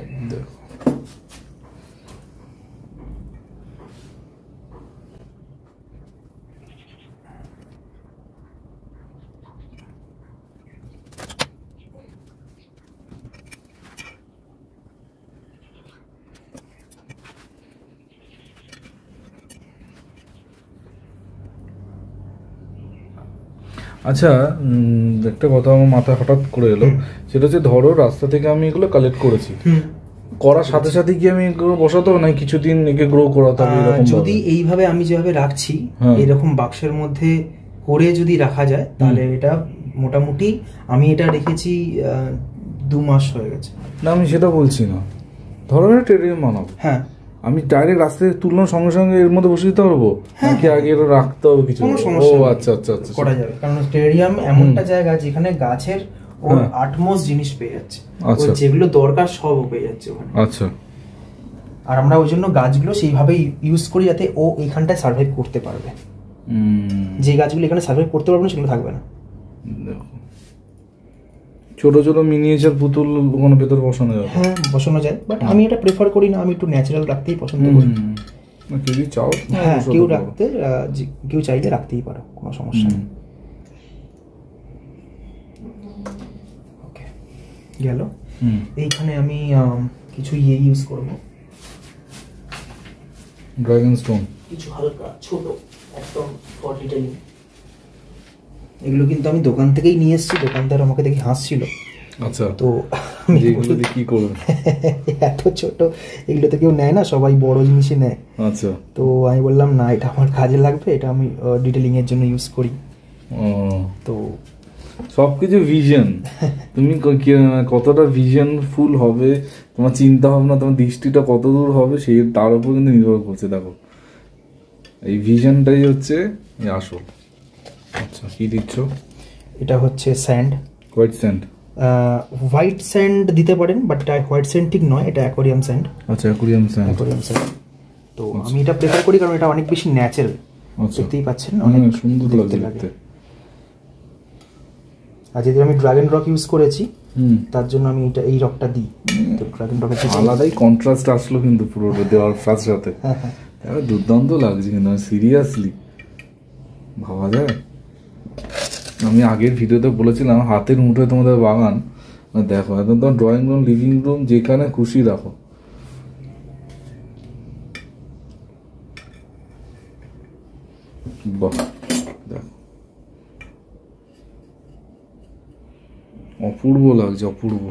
আচ্ছা, একটা কথা আমার মাথায় হঠাৎ করে এলো, সেটা হচ্ছে ধরো রাস্তা থেকে আমি এগুলো কালেক্ট করেছি, করার সাথে সাথে কি আমি এগুলো বসাতে হবে, না কিছুদিন একে গ্রো করাতে হবে? যদি এইভাবে আমি যেভাবে রাখছি, এরকম বাক্সের মধ্যে করে যদি রাখা যায়, তাহলে এটা মোটামুটি আমি এটা রেখেছি 2 মাস হয়ে গেছে। না, আমি সেটা বলছি না, ধরো টেরারিয়াম বানাবো, হ্যাঁ, আমি ডাইরেক্ট রাস্তায় তুলনার সঙ্গে সঙ্গে এর মধ্যে বসে দিতে পারবো, নাকি আগে এটা রাখতে হবে কিছু? ও আচ্ছা আচ্ছা আচ্ছা, করা যাবে, কারণ টেরারিয়াম এমনটা জায়গা যেখানে গাছের ওর আটমোস্ট জিনিস পেয়ে যাচ্ছে, যেগুলো দরকার সব পেয়ে যাচ্ছে ওখানে। আচ্ছা, আর আমরা ওই জন্য গাছগুলো সেইভাবেই ইউজ করি যাতে ও এইখানটায় সার্ভাইভ করতে পারবে। যে গাছগুলো এখানে সার্ভাইভ করতে পারবে না, সেগুলো থাকবে না। ছোট ছোট মিনিয়েচার পুতুল ওখানে ভেতরে বসানো যায়? হ্যাঁ, বসানো যায়, বাট আমি এটা প্রেফার করি না, আমি একটু ন্যাচারাল রাখতেই পছন্দ করি। কেউ চাও, হ্যাঁ, কেউ রাখতে, কেউ চাইলে রাখতেই পারো, কোনো সমস্যা নেই। ওকে, গেল। এইখানে আমি কিছু ইউজ করব, ড্রাগন স্টোন, কিছু হালকা ছোট, একদম ফর ডিটেইলিং। এগুলো কিন্তু আমি দোকান থেকেই নিয়ে এসেছি, দোকানদার আমাকে দেখে হাসছিল। আচ্ছা, তো এগুলো দিয়ে কি করবেন? এত ছোট এগুলো তো কেউ নেয় না, সবাই বড় জিনিসই নেয়। আচ্ছা, তো আমি বললাম না, এটা আমার কাজে লাগবে, এটা আমি ডিটেইলিং এর জন্য ইউজ করি। তো সবকিছু ভিশন, তুমি কতটা ভিশন ফুল হবে, তোমার চিন্তা ভাবনা, তোমার দৃষ্টিটা কত দূর হবে, সেই তার উপর কিন্তু নির্ভর করছে। দেখো এই ভিশনটাই হচ্ছে আসল। আচ্ছা কি দিচ্ছ? এটা হচ্ছে sand, white sand. White sand দিতে পারেন, বাট এটা হোয়াইট স্যান্ড ঠিক নয়, এটা অ্যাকোয়ারিয়াম স্যান্ড। আচ্ছা অ্যাকোয়ারিয়াম স্যান্ড। অ্যাকোয়ারিয়াম স্যান্ড তো আমি এটা প্রেফার করি কারণ এটা অনেক বেশি ন্যাচারাল। দেখতেই পাচ্ছেন অনেক সুন্দর লাগছে দেখতে। আর যেহেতু আমি ড্রাগন রক ইউজ করেছি তার জন্য আমি এটা এই রকটা দিই। তো ড্রাগন রকের আলাদাই কন্ট্রাস্ট আসলো কিন্তু পুরোটা দেওয়ার সাথে সাথে। দুর্দান্ত লাগছে কিন্তু, সিরিয়াসলি ভাবা যায়। আমি আগের ভিডিওতে বলেছিলাম হাতের মুঠোয় তোমাদের বাগান, দেখো একদম তোমার ড্রয়িং রুম, লিভিং রুম যেখানে খুশি রাখো। বাহ দেখো অপূর্ব লাগছে, অপূর্ব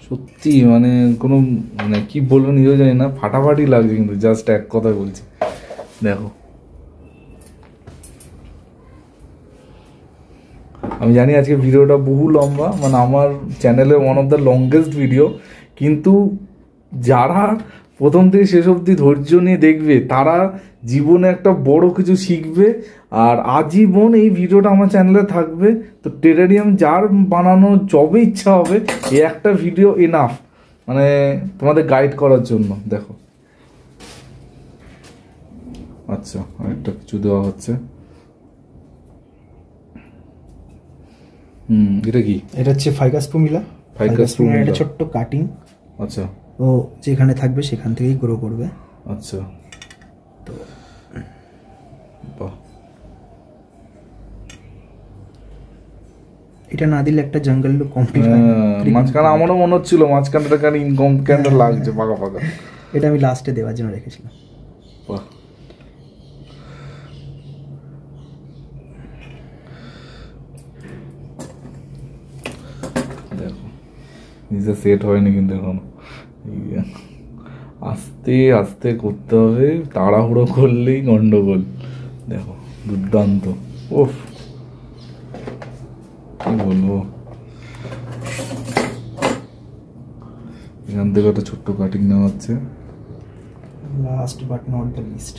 সত্যি। মানে কোনো মানে কি বলবো নিজেও জানি না, ফাটাফাটি লাগছে কিন্তু, জাস্ট এক কথা বলছি। দেখো আমি জানি আজকে ভিডিওটা বহু লম্বা, মানে আমার চ্যানেলের one of the longest video, কিন্তু যারা প্রথম থেকে শেষ অবধি ধৈর্য নিয়ে দেখবে তারা জীবনে একটা বড় কিছু শিখবে। আর আজীবন এই ভিডিওটা আমার চ্যানেলে থাকবে। তো টেরারিয়াম যার বানানো যবে ইচ্ছা হবে, এই একটা ভিডিও এনাফ মানে তোমাদের গাইড করার জন্য। দেখো আচ্ছা আরেকটা কিছু দেওয়া হচ্ছে। এটা কি? এটা হচ্ছে ফাইকাস পুমিলা। ফাইকাস পুমিলা এটা ছোট্ট কাটিং। আচ্ছা ও যেখানে থাকবে সেখান থেকেই গ্রো করবে। আচ্ছা তো বাহ, এটা না দিলে একটা জঙ্গল লুক কমপ্লিট হয়। মাঝখানে আমারও মনে হচ্ছিল মাঝখানটা কেন ইনকমপ্লিট লাগছে, ফাঁকা ফাঁকা। এটা আমি লাস্টে দেওয়ার জন্য রেখেছিলাম। বাহ দেখো নিজে সেট হয়নি কিন্তু এখনো, আস্তে আস্তে করতে হবে, তাড়াহুড়ো করলেই গন্ডগোল। দেখো দুর্দান্ত, ওফ কি বলবো। এখান থেকে একটা ছোট্ট কাটিং নেওয়া হচ্ছে। Last but not the least,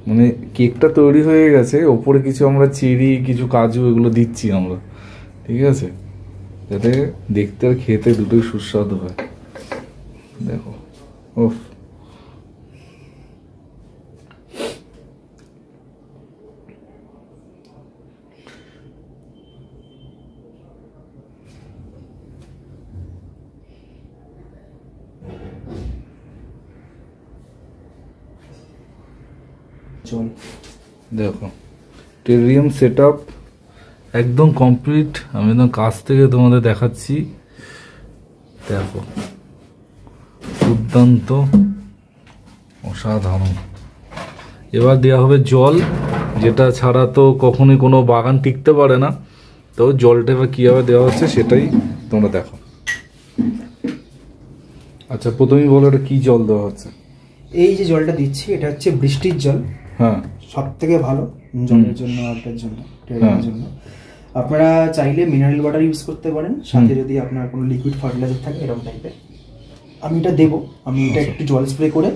মানে কেকটা তৈরি হয়ে গেছে, ওপরে কিছু আমরা চেরি, কিছু কাজু এগুলো দিচ্ছি আমরা, ঠিক আছে, যাতে দেখতে আর খেতে দুটোই সুস্বাদু হয়। দেখো ওফ চল দেখো টেরারিয়াম সেটআপ একদম কমপ্লিট। আমি একদম কাছ থেকে তোমাদের দেখাচ্ছি। দেখো দুর্দান্ত, অসাধারণ। এবার দেওয়া হবে জল, যেটা ছাড়া তো কখনোই কোনো বাগান টিকতে পারে না। তো জলটা এবার কীভাবে দেওয়া হচ্ছে সেটাই তোমরা দেখো। আচ্ছা প্রথমেই বলো এটা কী জল দেওয়া হচ্ছে? এই যে জলটা দিচ্ছি এটা হচ্ছে বৃষ্টির জল। হ্যাঁ সব থেকে ভালো জলের জন্য, ওটার জন্য, টেরারিয়ামের জন্য। আপনারা চাইলে মিনারেল ওয়াটার ইউজ করতে পারেন, সাথে যদি আপনার কোনো লিকুইড ফার্টিলাইজার থাকে এরকম টাইপের। আমি এটা দেবো, আমি এটা একটু জল স্প্রে করে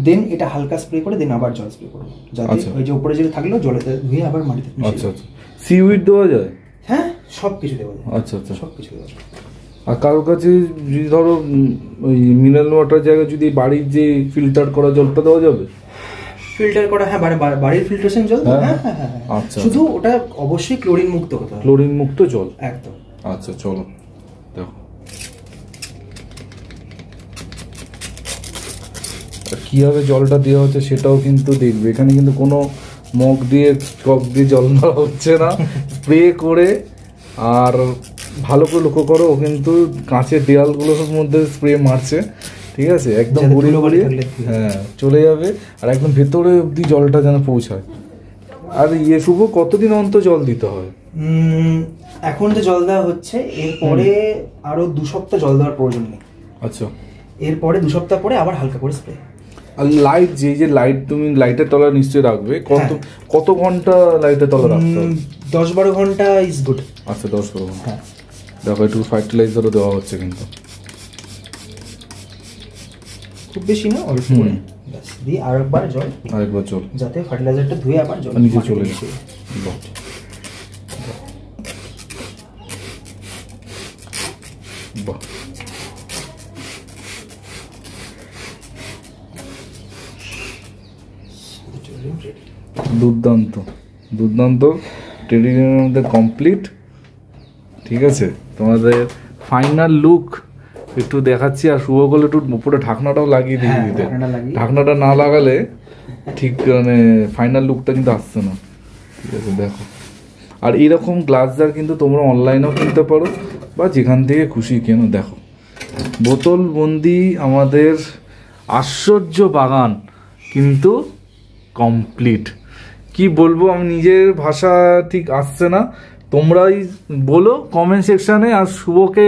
দেন এটা হালকা স্প্রে করে দেন আবার জল স্প্রে করবো, যাতে ওই যে উপরে যেটা থাকলো জলেতে ধুয়ে আবার মাটিতে। আচ্ছা আচ্ছা সিউইড দেওয়া যায়? হ্যাঁ সব কিছু দেওয়া যায়। আচ্ছা আচ্ছা সব কিছু দেওয়া যায়। আর কারোর কাছে যদি ধরো ওই মিনারেল ওয়াটার জায়গায় যদি বাড়ির যে ফিল্টার করা জলটা দেওয়া যাবে? ফিল্টার করা, হ্যাঁ বাড়ির ফিল্টারেশন জল। হ্যাঁ হ্যাঁ হ্যাঁ আচ্ছা, শুধু ওটা অবশ্যই ক্লোরিন মুক্ত হতে হবে। ক্লোরিন মুক্ত জল একদম। আচ্ছা চলো দেখো কিভাবে জলটা দেওয়া হচ্ছে সেটাও কিন্তু দেখবে। এখানে কিন্তু কোনো মগ দিয়ে চক দিয়ে জল দেওয়া হচ্ছে না, স্প্রে করে। আর ভালো করে লক্ষ্য করো, ও কিন্তু কাঁচের দেয়ালগুলোর মধ্যে স্প্রে মারছে, ঠিক আছে, একদম গড়িয়ে গড়িয়ে হ্যাঁ চলে যাবে, আর একদম ভেতরে অব্দি জলটা যেন পৌঁছায়। আর ইয়ে শুভ কতদিন অন্তর জল দিতে হয়? এখন যে জল দেওয়া হচ্ছে এরপরে আরো 2 সপ্তাহ জল দেওয়ার প্রয়োজন নেই। আচ্ছা এরপরে 2 সপ্তাহ পরে আবার হালকা করে স্প্রে। আর লাইট, যে লাইট তুমি লাইটের তলায় নিশ্চয়ই রাখবে, কত ঘন্টা লাইটের তলা রাখতে হবে? 10-12 ঘন্টা ইজ গুড। আচ্ছা 10-12 ঘন্টা। হ্যাঁ দেখো একটু ফার্টিলাইজারও দেওয়া হচ্ছে কিন্তু, খুব বেশি না, অল্প করে। দিয়ে আরেকবার জল, যাতে ফার্টিলাইজারটা ধুয়ে আবার জল নিচে চলে যায়। বাহ, দুর্দান্ত দুর্দান্ত, টেডিডিয়ামের মধ্যে কমপ্লিট। ঠিক আছে, তোমাদের ফাইনাল লুক একটু দেখাচ্ছি। আর শুভ করলে একটু উপরে ঢাকনাটাও লাগিয়ে দিয়ে দিতে, ঢাকনাটা না লাগালে ঠিক মানে ফাইনাল লুকটা কিন্তু আসছে না। ঠিক আছে, দেখো। আর এইরকম গ্লাস জার কিন্তু তোমরা অনলাইনেও কিনতে পারো বা যেখান থেকে খুশি কেনো। দেখো, বোতল বন্দি আমাদের আশ্চর্য বাগান কিন্তু কমপ্লিট। কি বলবো, আমি নিজের ভাষা ঠিক আসছে না, তোমরাই বলো কমেন্ট সেকশানে। আর শুভকে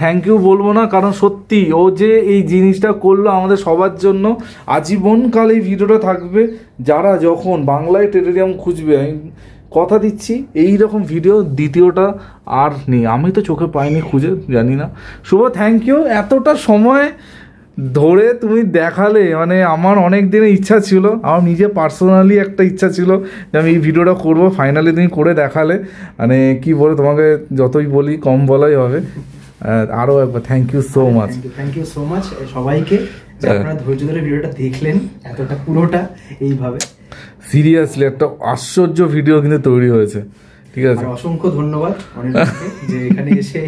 থ্যাংক ইউ বলবো না, কারণ সত্যি ও যে এই জিনিসটা করলো আমাদের সবার জন্য, আজীবনকাল এই ভিডিওটা থাকবে। যারা যখন বাংলায় টেরেরিয়াম খুঁজবে, আমি কথা দিচ্ছি এই রকম ভিডিও দ্বিতীয়টা আর নেই। আমি তো চোখে পাইনি, খুঁজে জানি না। শুভ থ্যাংক ইউ, এতটা সময় ধরে তুমি দেখালে। মানে আমার অনেক দিনের ইচ্ছা ছিল, আমার নিজে পার্সোনালি একটা ইচ্ছা ছিল যে আমি এই ভিডিওটা করবো, ফাইনালি তুমি করে দেখালে। মানে কি বলে, তোমাকে যতই বলি কম বলাই হবে। আরও একবার thank you so much. Thank you so much সবাইকে, আপনারা ধৈর্য ধরে ভিডিওটা দেখলেন এতটা পুরোটা এইভাবে। সিরিয়াসলি একটা আশ্চর্য ভিডিও কিন্তু তৈরি হয়েছে। ঠিক আছে, অসংখ্য ধন্যবাদ যে এখানে এসে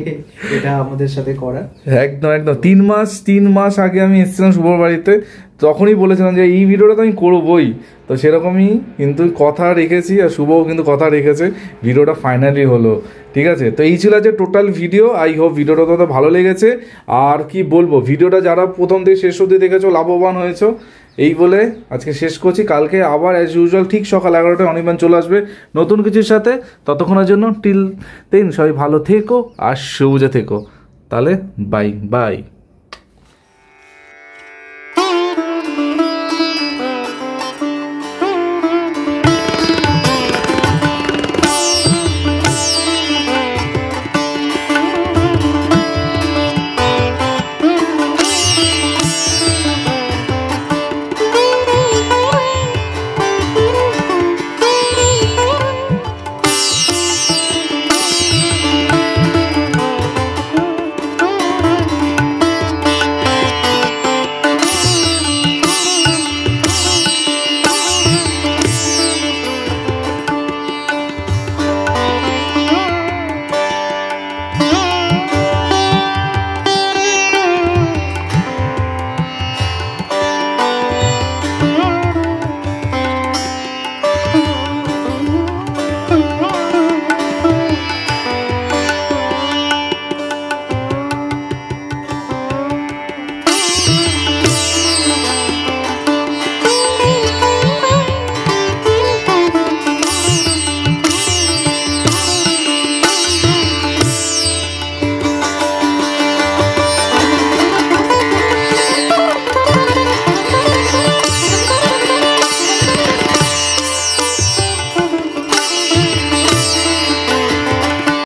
এটা আমাদের সাথে করা। একদম একদম 3 মাস আগে আমি এসেছিলাম শুভর বাড়িতে, তখনই বলেছিলাম যে এই ভিডিওটা তো আমি করবোই। তো সেরকমই কিন্তু কথা রেখেছি, আর শুভও কিন্তু কথা রেখেছে, ভিডিওটা ফাইনালি হলো। ঠিক আছে, তো এই ছিল যে টোটাল ভিডিও। আই হোপ ভিডিওটা তোমাদের ভালো লেগেছে। আর কি বলবো, ভিডিওটা যারা প্রথম থেকে শেষ অবধি দেখেছো লাভবান হয়েছো, এই বলে আজকে শেষ করছি। কালকে আবার অ্যাজ ইউজুয়াল ঠিক সকাল 11টায় অনির্বাণ চলে আসবে নতুন কিছুর সাথে। ততক্ষণের জন্য টিল দেন সবাই ভালো থেকো আর সবুজে থেকো। তাহলে বাই বাই।